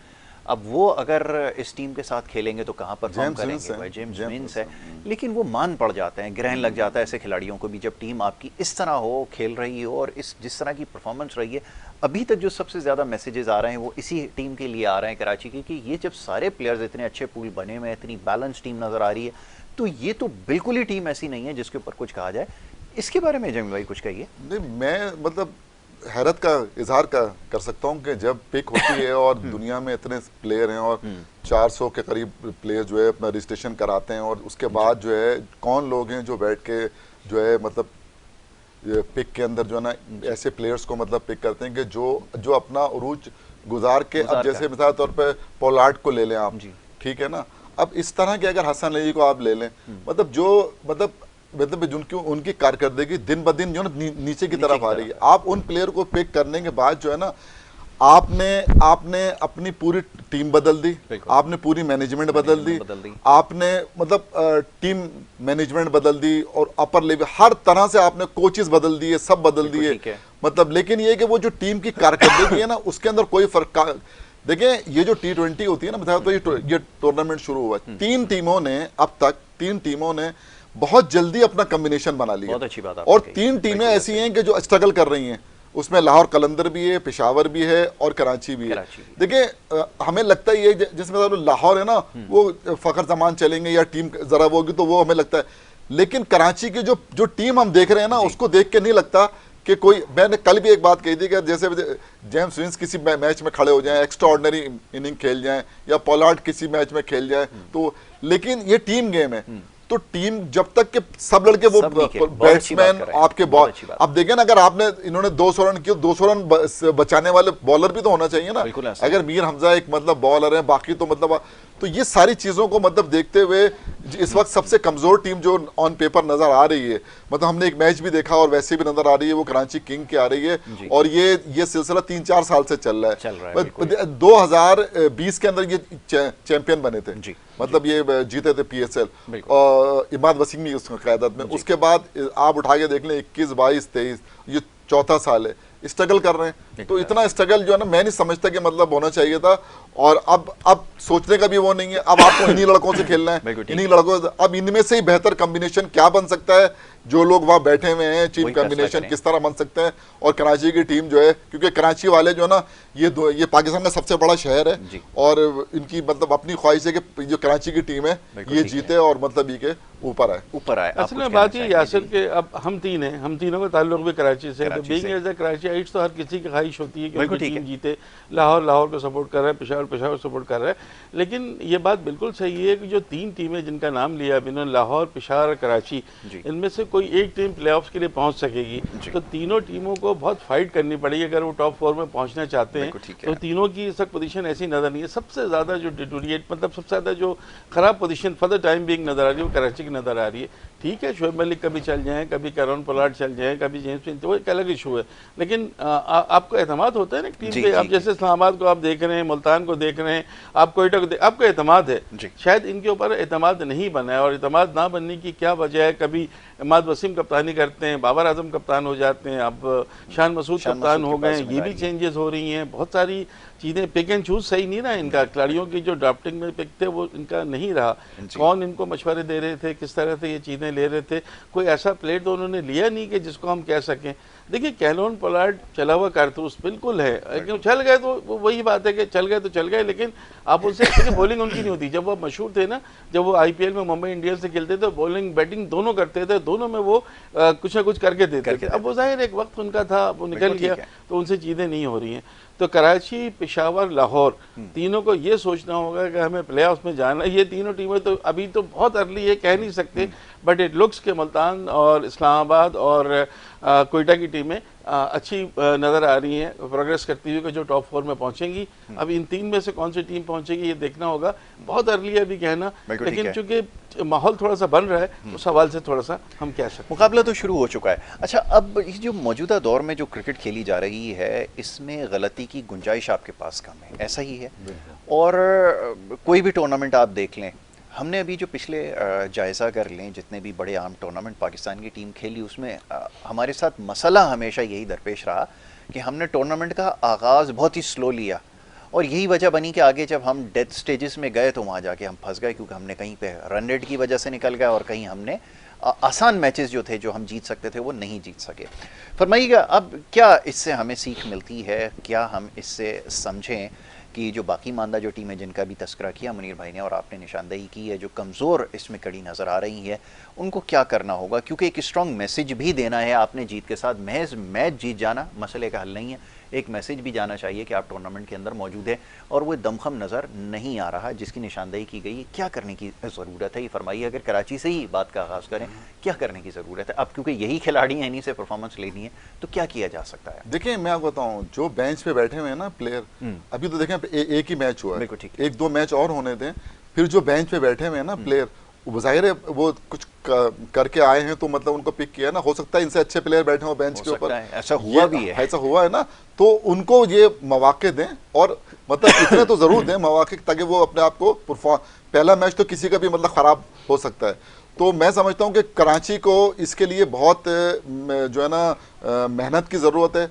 अब वो अगर इस टीम के साथ खेलेंगे तो कहाँ परफॉर्म करेंगे? भाई जेम्स मिन्स है, लेकिन वो मान पड़ जाते हैं, ग्रहण लग जाता है ऐसे खिलाड़ियों को भी, जब टीम आपकी इस तरह हो, खेल रही हो और जिस तरह की परफॉर्मेंस रही है। अभी तक जो सबसे ज़्यादा मैसेजेस आ रहे हैं वो इसी टीम के लिए आ रहे हैं कराची के, कि ये जब सारे प्लेयर्स इतने अच्छे पूल बने हुए हैं, इतनी बैलेंस टीम नज़र आ रही है, तो ये तो बिल्कुल ही टीम ऐसी नहीं है जिसके ऊपर कुछ कहा जाए। इसके बारे में जमील भाई कुछ कहिए।
नहीं, मैं मतलब हैरत का इजहार कर सकता हूँ कि जब पिक होती है और दुनिया में इतने प्लेयर हैं और 400 के करीब प्लेयर जो है अपना रजिस्ट्रेशन कराते हैं और उसके बाद जो है कौन लोग हैं जो बैठ के जो है मतलब पिक के अंदर जो है ना ऐसे प्लेयर्स को मतलब पिक करते हैं कि जो अपना उरूज गुजार के, अब जैसे मिसाल तौर पे पोलार्ड को ले लें आप, ठीक है ना, अब इस तरह के अगर हसन अली को आप ले लें, मतलब जो मतलब जिनकी उनकी कारकर्दगी दिन ब दिन जो है ना नीचे की तरफ आ रही है, आप उन प्लेयर को पिक करने के बाद जो है ना आपने अपनी पूरी टीम बदल दी, आपने पूरी मैनेजमेंट बदल दी, आपने मतलब टीम मैनेजमेंट बदल दी और अपर लेवल हर तरह से आपने कोचेस बदल दिए, सब बदल दिए, मतलब लेकिन ये कि वो जो टीम की कारकर्दगी है ना उसके अंदर कोई फर्क। देखिए ये जो T20 होती है ना, बताया तो ये टूर्नामेंट शुरू हुआ, 3 टीमों ने अब तक 3 टीमों ने बहुत जल्दी अपना कॉम्बिनेशन बना लिया,
बहुत अच्छी बात है,
और 3 टीमें ऐसी हैं कि जो स्ट्रगल कर रही हैं, उसमें लाहौर कलंदर भी है, पेशावर भी है और कराची भी है। देखिए हमें लगता है ये जिसमें लाहौर है ना वो फखर जमान चलेंगे या टीम जरा वो होगी तो वो हमें लगता है, लेकिन कराची की जो टीम हम देख रहे हैं ना उसको देख के नहीं लगता कि कोई, मैंने कल भी एक बात कही थी कि जैसे जेम्स विंस किसी मैच में खड़े हो जाएं, एक्स्ट्रा ऑर्डिनरी इनिंग खेल जाएं या पोलार्ड किसी मैच में खेल जाए तो, लेकिन ये टीम गेम है तो टीम जब तक के सब लड़के वो बैट्समैन आपके बॉल, अब देखें ना अगर आपने इन्होंने 200 रन किए, 200 रन बचाने वाले बॉलर भी तो होना चाहिए ना, अगर मीर हमजा एक मतलब बॉलर है, बाकी तो मतलब तो ये सारी चीजों को मतलब देखते हुए इस वक्त सबसे कमजोर टीम जो ऑन पेपर नजर आ रही है, मतलब हमने एक मैच भी देखा और वैसे भी नजर आ रही है वो कराची किंग की आ रही है, और ये सिलसिला 3-4 साल से चल रहा है। 2020 के अंदर ये चैंपियन बने थे, मतलब ये जीते थे PSL और इमाद वसीम की उसकी क़यादत में। उसके बाद आप उठा के देख लें 21, 22, 23 ये चौथा साल है, स्ट्रगल कर रहे हैं, तो इतना स्ट्रगल जो है ना मैं नहीं समझता कि मतलब होना चाहिए था, और अब सोचने का भी वो नहीं है, अब आपको इन्हीं लड़कों से खेलना है, इन्हीं लड़कों से, अब इनमें से ही बेहतर कॉम्बिनेशन क्या बन सकता है, जो लोग वहां बैठे हुए हैं टीम कॉम्बिनेशन किस तरह बन सकते हैं, और कराची की टीम जो है, क्योंकि कराची वाले जो है ना ये पाकिस्तान का सबसे बड़ा शहर है और इनकी मतलब अपनी ख्वाहिश है कि जो कराची की टीम है ये जीते और मतलब ये के ऊपर आए।
असल में बात ये यासिर के अब हम तीनों का ताल्लुक भी कराची से, तो बीइंग एज अ कराची तो हर किसी की ख्वाहिश होती है कि उनकी टीम जीते, लाहौर को सपोर्ट कर रहा है, पेशावर सपोर्ट कर रहा है, लेकिन ये बात बिल्कुल सही है कि जो 3 टीमें जिनका नाम लिया इन्होंने, लाहौर, पेशावर और कराची, इनमें से कोई एक टीम प्लेऑफ्स के लिए पहुंच सकेगी, तो तीनों टीमों को बहुत फाइट करनी पड़ेगी अगर वो टॉप 4 में पहुंचना चाहते हैं, तो तीनों की इस वक्त पोजीशन ऐसी नजर नहीं है। सबसे ज्यादा जो डिटोरिएट मतलब सबसे ज्यादा जो खराब position for the time being नजर आ रही है वो कराची की नजर आ रही है। ठीक है, शोएब मलिक कभी चल जाएं, कभी कैरन पोलार्ड चल जाएं, कभी जेम्स विंस, वो एक अलग इशू है, लेकिन आपको एतमाद होता है ना टीम पे, आप जैसे इस्लामाबाद को आप देख रहे हैं, मुल्तान को देख रहे हैं, आप कोयटा को आपको एतमाद है, शायद इनके ऊपर एतमाद नहीं बना है, और एतमाद ना बनने की क्या वजह है, कभी इमाद वसीम कप्तानी करते हैं, बाबर आजम कप्तान हो जाते हैं, अब शान मसूद कप्तान हो गए, ये भी चेंजेस हो रही हैं, बहुत सारी चीज़ें, पिक एंड चूज सही नहीं रहा इनका, खिलाड़ियों की जो ड्राफ्टिंग में पिक थे वो इनका नहीं रहा, कौन इनको मशवरे दे रहे थे, किस तरह से ये चीज़ें ले रहे थे, कोई ऐसा प्लेयर तो उन्होंने लिया नहीं कि जिसको हम कह सकें। देखिए कैरन पोलार्ड चला हुआ कारतूस बिल्कुल है, लेकिन चल गए तो वही बात है कि चल गए तो चल गए, लेकिन आप उनसे बॉलिंग उनकी नहीं होती। जब वो मशहूर थे ना, जब वो IPL में मुंबई इंडियंस से खेलते थे, बॉलिंग बैटिंग दोनों करते थे, दोनों में वो कुछ ना कुछ करके देते थे। अब वो जाहिर एक वक्त उनका था, वो निकल गया, तो उनसे चीज़ें नहीं हो रही हैं। तो कराची, पेशावर, लाहौर तीनों को ये सोचना होगा कि हमें प्लेऑफ्स में जाना है। ये तीनों टीमें तो अभी तो बहुत अर्ली है, कह नहीं सकते, बट इट लुक्स के मुल्तान और इस्लामाबाद और कोयटा की टीमें अच्छी नज़र आ रही हैं प्रोग्रेस करती हुई कि जो टॉप 4 में पहुंचेंगी। अब इन 3 में से कौन सी टीम पहुंचेगी ये देखना होगा, बहुत अर्ली है अभी कहना, लेकिन चूंकि माहौल थोड़ा सा बन रहा है उस सवाल से थोड़ा सा हम कह सकते हैं।
मुकाबला तो शुरू हो चुका है। अच्छा, अब ये जो मौजूदा दौर में जो क्रिकेट खेली जा रही है इसमें गलती की गुंजाइश आपके पास कम है, ऐसा ही है? और कोई भी टूर्नामेंट आप देख लें, हमने अभी जो पिछले जायज़ा कर लें जितने भी बड़े आम टूर्नामेंट पाकिस्तान की टीम खेली उसमें हमारे साथ मसला हमेशा यही दरपेश रहा कि हमने टूर्नामेंट का आगाज़ बहुत ही स्लो लिया, और यही वजह बनी कि आगे जब हम डेथ स्टेजेस में गए तो वहाँ जाके हम फंस गए, क्योंकि हमने कहीं पे रन रेट की वजह से निकल गए और कहीं हमने आसान मैचेस जो थे जो हम जीत सकते थे वो नहीं जीत सके। फरमाइएगा, अब क्या इससे हमें सीख मिलती है, क्या हम इससे समझें कि जो बाकी मानदा जो टीमें जिनका भी तस्करा किया मुनीर भाई ने और आपने निशानदेही की है, जो कमज़ोर इसमें कड़ी नज़र आ रही है, उनको क्या करना होगा? क्योंकि एक स्ट्रॉन्ग मैसेज भी देना है, आपने जीत के साथ महज मैच जीत जाना मसले का हल नहीं है, एक मैसेज भी जाना चाहिए कि आप टूर्नामेंट के अंदर मौजूद हैं, और वो दमखम नज़र नहीं आ रहा जिसकी निशानदेही की गई। क्या करने की ज़रूरत है, ये फरमाइए। अगर कराची से ही बात का आगाज़ करें, क्या करने की ज़रूरत है अब, क्योंकि यही खिलाड़ी हैं, इन्हीं से परफॉर्मेंस लेनी है, तो क्या किया जा सकता है?
देखिए मैं आपको बताऊँ, जो बेंच पे बैठे हुए हैं ना प्लेयर, अभी तो देखें एक ही मैच हुआ है, एक दो मैच और होने दें, फिर जो बेंच पे बैठे हुए हैं ना प्लेयर, जाहिर है वो कुछ करके आए हैं तो मतलब उनको पिक किया ना, हो सकता है इनसे अच्छे प्लेयर बैठे हो बेंच के ऊपर,
ऐसा हुआ भी है,
ऐसा हुआ है ना, तो उनको ये मौके दें, और मतलब इतने तो जरूर दें मौके, ताकि वो अपने आप को परफॉर्म, पहला मैच तो किसी का भी मतलब खराब हो सकता है। तो मैं समझता हूँ कि कराची को इसके लिए बहुत जो है ना मेहनत की जरूरत है,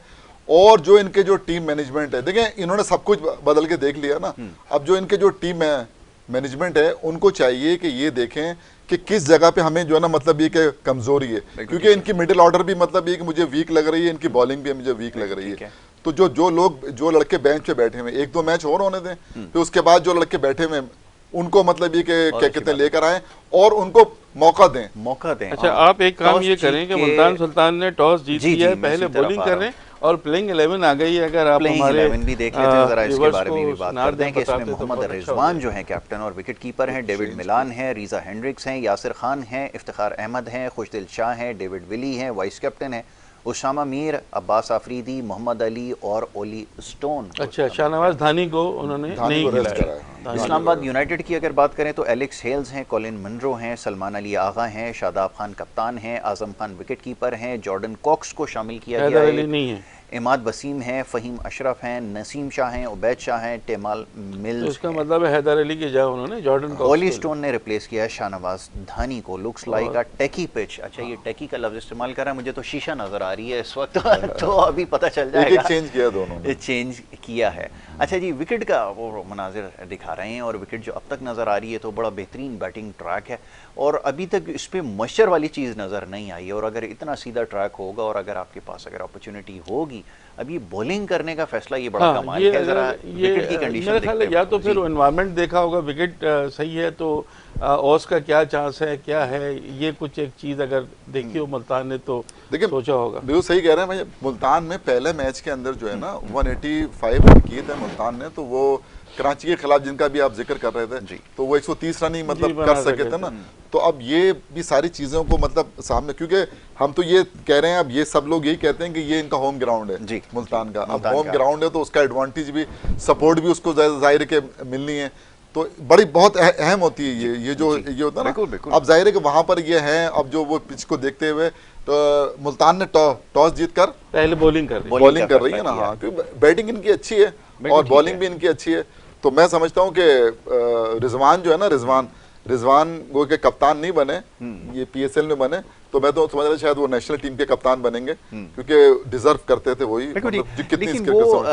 और जो इनके जो टीम मैनेजमेंट है, देखें इन्होंने सब कुछ बदल के देख लिया ना, अब जो इनके जो टीम मैनेजमेंट है उनको चाहिए कि ये देखें कि किस जगह पे हमें जो है ना मतलब ये कि कमजोरी है, क्योंकि इनकी मिडिल ऑर्डर भी मतलब ये कि मुझे वीक लग रही है, इनकी बॉलिंग भी मुझे वीक लग रही है। तो जो लड़के बेंच पे बैठे हुए, एक दो मैच और होने दें, फिर उसके बाद जो लड़के बैठे हुए उनको मतलब ये कि क्या कहते हैं लेकर आए और उनको मौका दें।
अच्छा, आप एक काम ये करें कि मुल्तान सुल्तान ने टॉस जीत लिया है, पहले बॉलिंग कर रहे हैं और प्लेइंग 11 आ गई है। अगर आप हमारे
11 भी देख लेते हैं, जरा इसके बारे में भी बात करते हैं कि इसमें मोहम्मद रिजवान जो है कैप्टन और विकेट कीपर हैं, डेविड मिलान है, रीजा हेंड्रिक्स हैं, यासिर खान हैं, इफ्तिखार अहमद हैं, खुशदिल शाह हैं, डेविड विली हैं, वाइस कैप्टन है उसामा मीर, अब्बास आफरीदी, मोहम्मद अली और ओली स्टोन।
अच्छा, शाहनवाज धानी को उन्होंने नहीं खिलाया।
इस्लामाबाद यूनाइटेड की अगर बात करें तो एलेक्स हेल्स हैं, कॉलिन मनरो हैं, सलमान अली आगा हैं, शादाब खान कप्तान हैं, आजम खान विकेट कीपर हैं, जॉर्डन कॉक्स को शामिल किया गया है, इमाद वसीम हैं, फ़हीम अशरफ हैं, नसीम शाह हैं, उबैद शाह हैं, टेमाल मिल्स।
इसका मतलब है हैदर अली की जगह उन्होंने जॉर्डन कॉक्स,
ओली स्टोन ने रिप्लेस किया है शाहनवाज धानी को। Looks like a tacky pitch. अच्छा, ये टेकी का लफ्ज़ इस्तेमाल कर रहा है, मुझे तो शीशा नज़र आ रही है इस वक्त तो अभी पता चल जाएगा।
चेंज किया दोनों ने,
चेंज किया है। अच्छा जी, विकेट का वो मनाजिर दिखा रहे हैं, और विकेट जो अब तक नज़र आ रही है तो बड़ा बेहतरीन बैटिंग ट्रैक है, और अभी तक इस पर मॉइस्चर वाली चीज़ नज़र नहीं आई है। और अगर इतना सीधा ट्रैक होगा और अगर आपके पास अगर अपॉर्चुनिटी होगी, अभी बॉलिंग करने का फैसला ये बड़ा कमाल है। जरा विकेट की कंडीशन
मेरा ख्याल है, या तो फिर एनवायरनमेंट देखा होगा, विकेट सही है तो ऑस का क्या चांस है, क्या है, ये कुछ एक चीज़ अगर देखी हो मुल्तान ने तो देखिए सोचा होगा।
बिल्कुल सही कह रहे हैं भाई, मुल्तान में पहले मैच के अंदर जो है ना 185 रन किए थे मुल्तान ने, तो वो कराची के खिलाफ जिनका भी आप जिक्र कर रहे थे, तो वो 130 रन ही मतलब कर सके थे ना। तो अब ये भी सारी चीज़ों को मतलब सामने, क्योंकि हम तो ये कह रहे हैं, अब ये सब लोग यही कहते हैं कि ये इनका होम ग्राउंड है मुल्तान का, अब होम ग्राउंड है तो उसका एडवांटेज भी, सपोर्ट भी उसको जाहिर के मिलनी है, तो बड़ी बहुत अहम होती है ये जो ये होता है ना। अब जाहिर है कि वहाँ पर ये है, अब जो वो पिच को देखते हुए तो मुल्तान ने टॉस जीत कर
पहले बॉलिंग कर
रही है ना, हाँ, क्योंकि बैटिंग इनकी अच्छी है और बॉलिंग भी इनकी अच्छी है। तो मैं समझता हूँ कि रिजवान जो है ना, रिजवान वो के कप्तान नहीं बने, ये PSL में बने, तो मैं तो समझ रहा शायद वो नेशनल टीम के कप्तान बनेंगे, क्योंकि डिजर्व करते थे वही।
लेकिन वो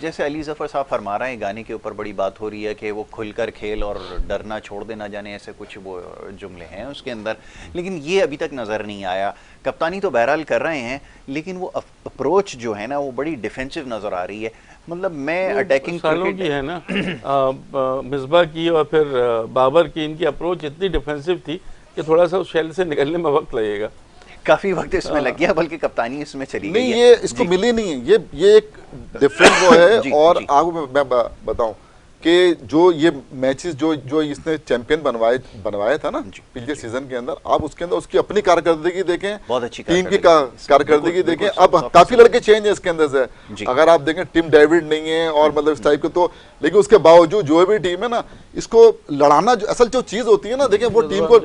जैसे अली जफर साहब फरमा रहे हैं, गाने के ऊपर बड़ी बात हो रही है कि वो खुलकर खेल और डरना छोड़ देना जाने, ऐसे कुछ वो जुमले हैं उसके अंदर, लेकिन ये अभी तक नज़र नहीं आया। कप्तानी तो बहरहाल कर रहे हैं, लेकिन वो अप्रोच जो है ना वो बड़ी डिफेंसिव नज़र आ रही है। मतलब मैं अटैकिंग
की है ना मिसबा की और फिर बाबर की, इनकी अप्रोच इतनी डिफेंसिव थी कि थोड़ा सा उस शेल से निकलने में वक्त लगेगा,
काफी वक्त इसमें लग गया, बल्कि कप्तानी इसमें चली गई है।
ये इसको मिली नहीं है, ये एक डिफरेंट वो है। और आपको मैं बताऊं कि जो ये मैचेस जो इसने चैंपियन बनवाया था ना पिछले सीजन के अंदर, आप उसके अंदर उसकी अपनी कारकर्दगी देखें,
बहुत अच्छी
टीम की कारकर्दगी देखें। अब काफी लड़के चेंज है इसके अंदर से, अगर आप देखें टिम डेविड नहीं है और मतलब इस टाइप के, तो लेकिन उसके बावजूद जो भी टीम है ना, इसको लड़ाना असल जो चीज होती है ना, देखें वो टीम को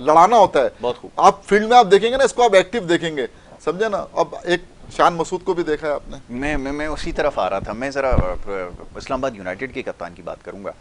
लड़ाना होता है। आप फील्ड में आप देखेंगे ना, इसको आप एक्टिव देखेंगे, समझे ना। अब एक शान मसूद को भी देखा है आपने,
मैं उसी तरफ आ रहा था। मैं ज़रा इस्लामाबाद यूनाइटेड के कप्तान की बात करूंगा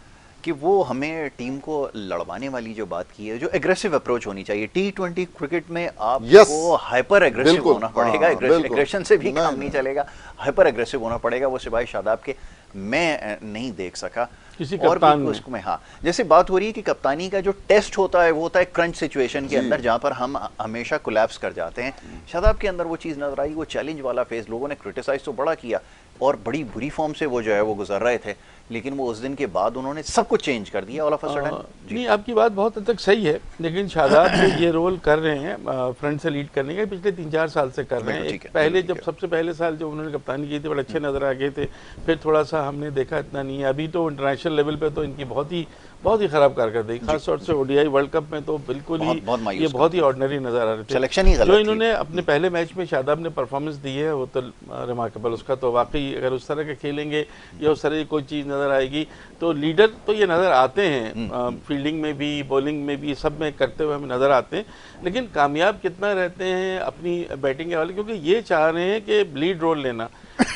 कि वो हमें टीम को लड़वाने वाली जो बात की है, जो एग्रेसिव अप्रोच होनी चाहिए। T20 क्रिकेट में आपको हाइपर एग्रेसिव होना पड़ेगा, एग्रेशन से भी काम नहीं चलेगा, हाइपर एग्रेसिव होना पड़ेगा। वो सिवाय शादाब के मैं नहीं देख सका
किसी
और भी उसको में। हाँ, जैसे बात हो रही है कि कप्तानी का जो टेस्ट होता है वो होता है क्रंच सिचुएशन के अंदर, जहाँ पर हम हमेशा कोलैप्स कर जाते हैं। शादाब के अंदर वो चीज़ नजर आई, वो चैलेंज वाला फेज लोगों ने क्रिटिसाइज तो बड़ा किया और बड़ी बुरी फॉर्म से वो जो है वो गुजर रहे थे, लेकिन वो उस दिन के बाद उन्होंने सब कुछ चेंज कर दिया ऑल ऑफ अ सडन।
नहीं, आपकी बात बहुत हद तक सही है, लेकिन शादाब जो ये रोल कर रहे हैं फ्रंट से लीड करने का, पिछले 3-4 साल से कर रहे हैं। पहले जब सबसे पहले साल जब उन्होंने कप्तानी की थी, बड़े अच्छे नज़र आ गए थे। फिर थोड़ा सा हमने देखा इतना नहीं है। अभी तो इंटरनेशनल लेवल पे तो इनकी बहुत ही ख़राब कारकर्दगी, खास तौर से ओडीआई वर्ल्ड कप में तो बिल्कुल ही ये बहुत ही ऑर्डिनरी नज़र आ रहे थे।
सिलेक्शन ही गलत
जो इन्होंने अपने पहले मैच में शादाब ने परफॉर्मेंस दी है वो तो रिमार्केबल, उसका तो वाकई अगर उस तरह के खेलेंगे या उस तरह की कोई चीज़ नज़र आएगी तो लीडर तो ये नज़र आते हैं, फील्डिंग में भी बॉलिंग में भी सब में करते हुए हमें नज़र आते हैं, लेकिन कामयाब कितना रहते हैं अपनी बैटिंग के वाले, क्योंकि ये चाह रहे हैं कि लीड रोल लेना।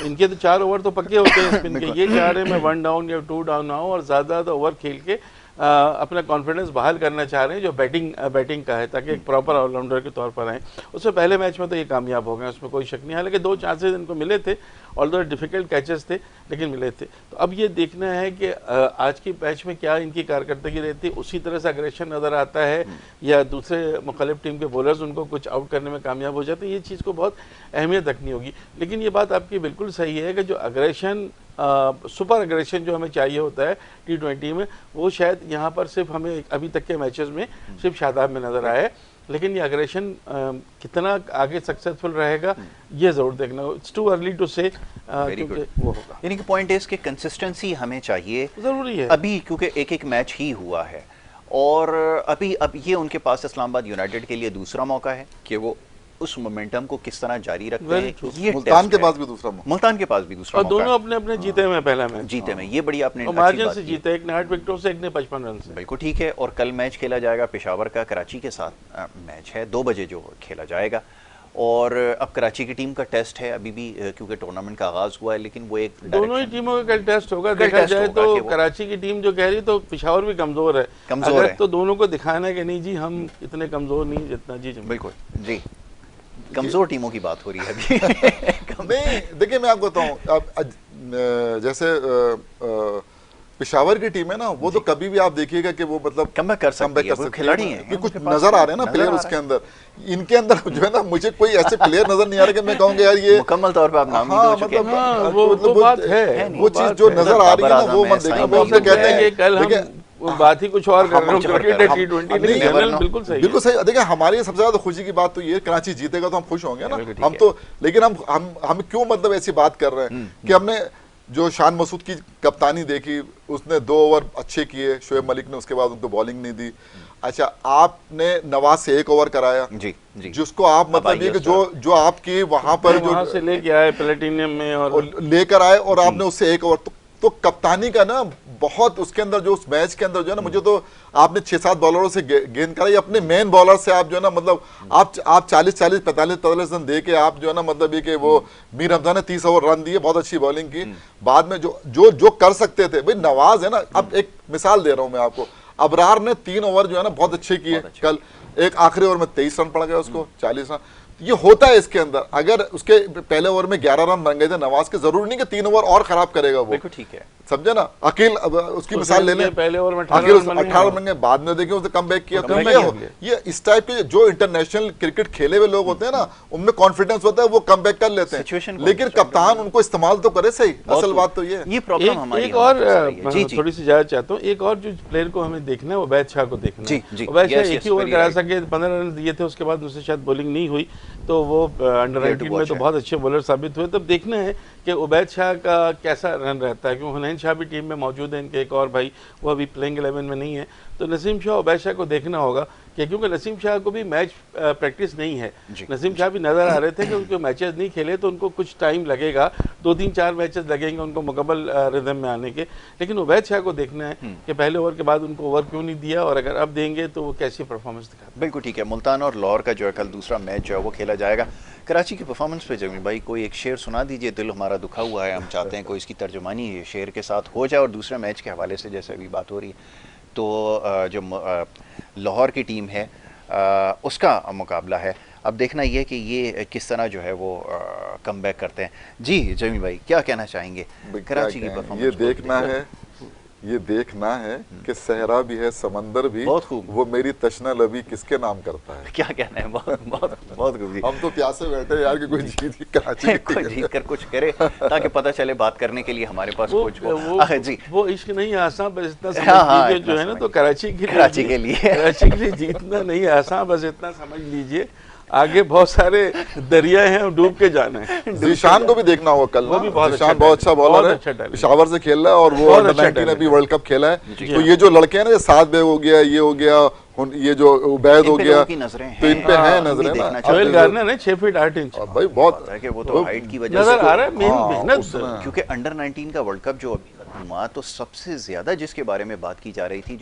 इनके तो 4 ओवर तो पक्के होते हैं स्पिन के, ये चाह रहे हैं मैं 1 डाउन या 2 डाउन ना हो और ज़्यादा ओवर खेल के अपना कॉन्फिडेंस बहाल करना चाह रहे हैं जो बैटिंग का है, ताकि एक प्रॉपर ऑलराउंडर के तौर पर आए। उससे पहले मैच में तो ये कामयाब हो गए, उसमें कोई शक नहीं। हालांकि 2 चांसेस इनको मिले थे, ऑल्दो डिफिकल्ट कैचेस थे, लेकिन मिले थे। तो अब ये देखना है कि आज की मैच में क्या इनकी कारकर्दगी रहती है, उसी तरह से अग्रेशन नज़र आता है या दूसरे मुखालिफ टीम के बॉलर्स उनको कुछ आउट करने में कामयाब हो जाते हैं। ये चीज़ को बहुत अहमियत रखनी होगी। लेकिन ये बात आपकी बिल्कुल सही है कि जो अग्रेशन सुपर अग्रेशन जो हमें चाहिए होता है T20 में, वो शायद यहाँ पर सिर्फ हमें अभी तक के मैचेस में सिर्फ शादाब में नज़र आया है। लेकिन ये अग्रेशन कितना आगे सक्सेसफुल रहेगा ये ज़रूर देखना। इट्स टू अर्ली टू से, क्योंकि वो होगा।
यानी कि पॉइंट इज कि कंसिस्टेंसी हमें चाहिए,
ज़रूरी है
अभी, क्योंकि एक मैच ही हुआ है और अब ये उनके पास इस्लामाबाद यूनाइटेड के लिए दूसरा मौका है कि वो उस मोमेंटम को किस तरह जारी रखते हैं। ये
मुल्तान के पास भी दूसरा मौका,
मुल्तान के पास भी दूसरा
और दोनों अपने अपने जीते में पहला मैच
जीते में, ये बड़ी आपने
मार्जिन से जीते, एक ने 8 विकेटों से, एक ने 55 रन से।
बिल्कुल ठीक है। और कल मैच खेला जाएगा पेशावर का कराची के साथ मैच है 2 बजे जो खेला जाएगा। और अब कराची की टीम का टेस्ट है अभी भी, क्योंकि टूर्नामेंट का आगाज हुआ है, लेकिन वो एक
दोनों ही टीमों का कल टेस्ट होगा। देखा जाए तो कराची की टीम जो कह रही है तो पेशावर भी कमजोर है, तो दोनों को दिखाना है कि नहीं जी हम इतने कमजोर नहीं जितना जी।
बिल्कुल जी, कमजोर टीमों की बात हो रही है अभी।
नहीं देखिए मैं आपको बताऊं, जैसे पेशावर की टीम है ना, वो तो कभी भी आप देखिएगा कि वो मतलब
कमबैक कर सकती है, खिलाड़ी हैं
कि कुछ नजर आ रहे हैं ना प्लेयर उसके अंदर। इनके अंदर जो है ना, मुझे कोई ऐसे प्लेयर नजर नहीं आ रहे कि मैं कहूँगा यार ये
मुकम्मल तौर पे आप नाम नहीं दे चुके हैं।
वो बात है,
वो चीज जो नजर आ रही है ना वो मत देखना। वो अपने कहते हैं
कल वो बात ही कुछ और कर रहे हो, क्रिकेट है T20, लेकिन जनरल बिल्कुल सही,
बिल्कुल सही। देखिए हमारी सबसे ज्यादा खुशी की बात तो ये, कराची जीतेगा तो हम खुश होंगे ना हम तो, लेकिन हम क्यों मतलब ऐसी बात कर रहे हैं कि हमने जो शान मसूद की कप्तानी देखी, उसने 2 ओवर अच्छे किए, शोएब मलिक ने उसके बाद उनको बॉलिंग नहीं दी। अच्छा आपने नवाज से 1 ओवर कराया
जी जी,
जिसको आप मतलब ये कि जो आपकी वहां पर जो
से लेके आए प्लेटिनियम में और
लेकर आए और आपने उससे 1 ओवर तो कप्तानी का ना बहुत उसके अंदर जो उस मैच के अंदर जो है ना, मुझे तो आपने 6-7 बॉलरों से गेंद कराई, अपने मेन बॉलर से आप जो है ना मतलब आप 40-40 45-45 रन दे के आप जो है ना मतलब ये कि वो मीर रमजान ने 30 ओवर रन दिए, बहुत अच्छी बॉलिंग की। बाद में जो कर सकते थे भाई नवाज है ना, अब एक मिसाल दे रहा हूं मैं आपको, अबरार ने 3 ओवर जो है ना बहुत अच्छे किए कल, एक आखिरी ओवर में 23 रन पड़ गए उसको, 40 रन। ये होता है इसके अंदर, अगर उसके पहले ओवर में 11 रन बन गए थे नवाज के, जरूरी नहीं कि 3 ओवर और खराब करेगा वो।
बिल्कुल ठीक है,
समझे ना। अकील उसकी मिसाल ले लें,
पहले ओवर में
18 रन गए, बाद में देखिए उसने कम बैक किया। तो ये इस टाइप के जो इंटरनेशनल क्रिकेट खेले हुए लोग होते हैं ना, उनमें कॉन्फिडेंस होता है, वो कम बैक कर लेते हैं, लेकिन कप्तान उनको इस्तेमाल तो करे सही। असल बात तो ये
प्रॉब्लम हमारी।
एक और थोड़ी सी ज्यादा चाहता हूँ, एक और जो प्लेयर को हमें देखना है वो उबैद शाह को देखना है। उबैद शाह 1 ही ओवर करा सके, 15 रन दिए थे, उसके बाद उससे शायद बॉलिंग नहीं हुई, तो वो अंडर 19 में तो बहुत अच्छे बॉलर साबित हुए। तब देखना है कि उबैद शाह का कैसा रन रहता है, क्योंकि हुनैन शाह भी टीम में मौजूद है, इनके एक और भाई, वो अभी प्लेइंग 11 में नहीं है। तो नसीम शाह उबैद शाह को देखना होगा कि क्योंकि नसीम शाह को भी मैच प्रैक्टिस नहीं है, नसीम शाह भी नज़र आ रहे थे कि उनको मैचेस नहीं खेले तो उनको कुछ टाइम लगेगा, 2-3-4 मैचेस लगेंगे उनको मुकम्मल रिदम में आने के। लेकिन उबैद शाह को देखना है कि पहले ओवर के बाद उनको ओवर क्यों नहीं दिया, और अगर अब देंगे तो वो कैसी परफॉर्मेंस दिखाते हैं।
बिल्कुल ठीक है। मुल्तान और लाहौर का जो है कल दूसरा मैच जो है वो खेला जाएगा। कराची की परफॉर्मेंस पे जमील भाई कोई एक शेर सुना दीजिए, दिल हमारा दुखा हुआ है, हम चाहते हैं कोई इसकी तर्जुमानी शेर के साथ हो जाए। और दूसरे मैच के हवाले से जैसे अभी बात हो रही है, तो जो लाहौर की टीम है उसका मुकाबला है। अब देखना ये कि ये किस तरह जो है वो कम बैक करते हैं। जी जमील भाई क्या कहना चाहेंगे कराची की परफॉर्मेंस?
ये देखना है कि सहरा भी है समंदर भी, बहुत खूब, वो मेरी तशना लबी किसके नाम करता है।
क्या कहना है, बहुत बहुत बहुत खूब।
हम तो प्यासे बैठे यार कि कोई जीत कराची
कोई जीत कर कुछ करे ताकि पता चले बात करने के लिए हमारे पास कुछ हो। जी
वो इश्क नहीं आसान, बस इतना समझ लीजिए जो है ना, तो कराची के लिए
कराची के लिए
जीतना नहीं आसान, बस इतना समझ लीजिए। आगे बहुत सारे दरिया हैं, डूब के जाना है।
जीशान को भी देखना होगा कल,
वो भी बहुत
जीशान बहुत अच्छा बॉलर है, पेशावर से खेल रहा है और वो अंडर 19 में भी वर्ल्ड कप खेला है। तो ये जो लड़के हैं ना, साद बेग हो गया, ये हो गया, ये जो उबैद हो गया, तो इन पे है नजरें ना।
जोएल गार्नर है 6 फीट 8 इंच
भाई, बहुत
है कि वो तो हाइट की वजह
नजर
से
आ रहा है, मेहनत।
क्योंकि अंडर 19 का वर्ल्ड कप जो अभी खत्म हुआ, तो सबसे ज्यादा जिसके बारे में बात की जा रही थी,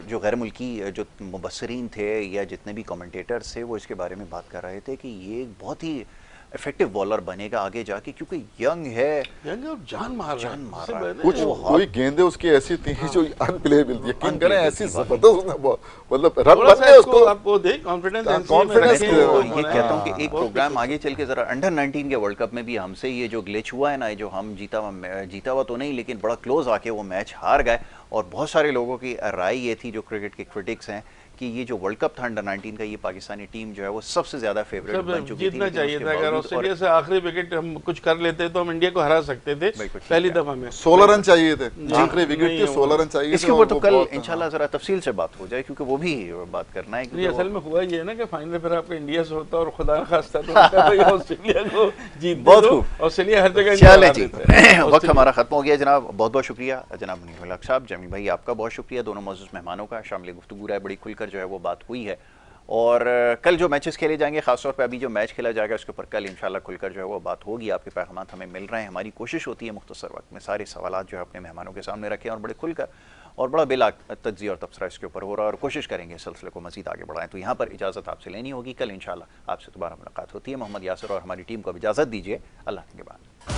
जो गैर मुल्की जो मुबस्सरीन थे या जितने भी कमेंटेटर्स थे, वो इसके बारे में बात कर रहे थे कि ये एक बहुत ही इफेक्टिव बॉलर बनेगा आगे जाके, क्योंकि यंग है,
जान मार रहा है।
कुछ कोई गेंदें उसकी ऐसी थी जो अनप्लेएबल, यकीन करें, ऐसी जबरदस्त, मतलब रन बनने उसको
आपको देख कॉन्फिडेंस।
ये कहता हूँ कि एक प्रोग्राम आगे चल के जरा अंडर 19 के वर्ल्ड कप में भी हमसे ये जो ग्लिच हुआ है ना, जो हम जीता हुआ तो नहीं, लेकिन बड़ा क्लोज आके वो मैच हार गए, और बहुत सारे लोगों की राय ये थी, जो क्रिकेट के क्रिटिक्स हैं, कि ये जो वर्ल्ड कप था अंडर 19 का, ये पाकिस्तानी टीम जो है वो सबसे ज्यादा फेवरेट बन चुकी थी।
जीतना चाहिए था, अगर ऑस्ट्रेलिया से आखिरी विकेट हम कुछ कर लेते तो हम इंडिया को हरा सकते थे पहली दफा में।
16 रन चाहिए थे, आखिरी विकेट के 16 रन चाहिए।
इसके ऊपर तो कल इंशाल्लाह जरा तफसील से बात हो जाए, क्योंकि वो भी बात करना है।
नहीं, असल में हुआ ये है ना कि फाइनल फिर आपका इंडिया से होता और खुदा खास्ता तो ऑस्ट्रेलिया को जीत, बहुत खूब, ऑस्ट्रेलिया हर जगह।
चले जी, वक्त हमारा खत्म हो गया जनाब। बहुत बहुत शुक्रिया जनाब मुनीर उल हक साहब, जमी भाई आपका बहुत शुक्रिया, दोनों मौजूद मेहमानों का। शामिल गुफ्तगू है, बड़ी खुलकर जो है वो बात हुई है। और कल जो मैचेस खेले जाएंगे, खासतौर पे अभी जो मैच खेला जाएगा उसके ऊपर कल इंशाल्लाह खुलकर जो है वो बात होगी। आपके पैगाम हमें मिल रहे हैं, हमारी कोशिश होती है मुख्तसर वक्त में सारे सवालात जो है अपने मेहमानों के सामने रखें, और बड़े खुलकर और बड़ा बिला तज्ज़िया और तबसरा इसके ऊपर हो रहा है, और कोशिश करेंगे इस सिलसिले को मज़ीद आगे बढ़ाएं। तो यहाँ पर इजाज़त आपसे लेनी होगी, कल इंशाल्लाह आपसे दोबारा मुलाकात होती है। मोहम्मद यासर और हमारी टीम को अब इजाज़त दीजिए, अल्लाह के बाद।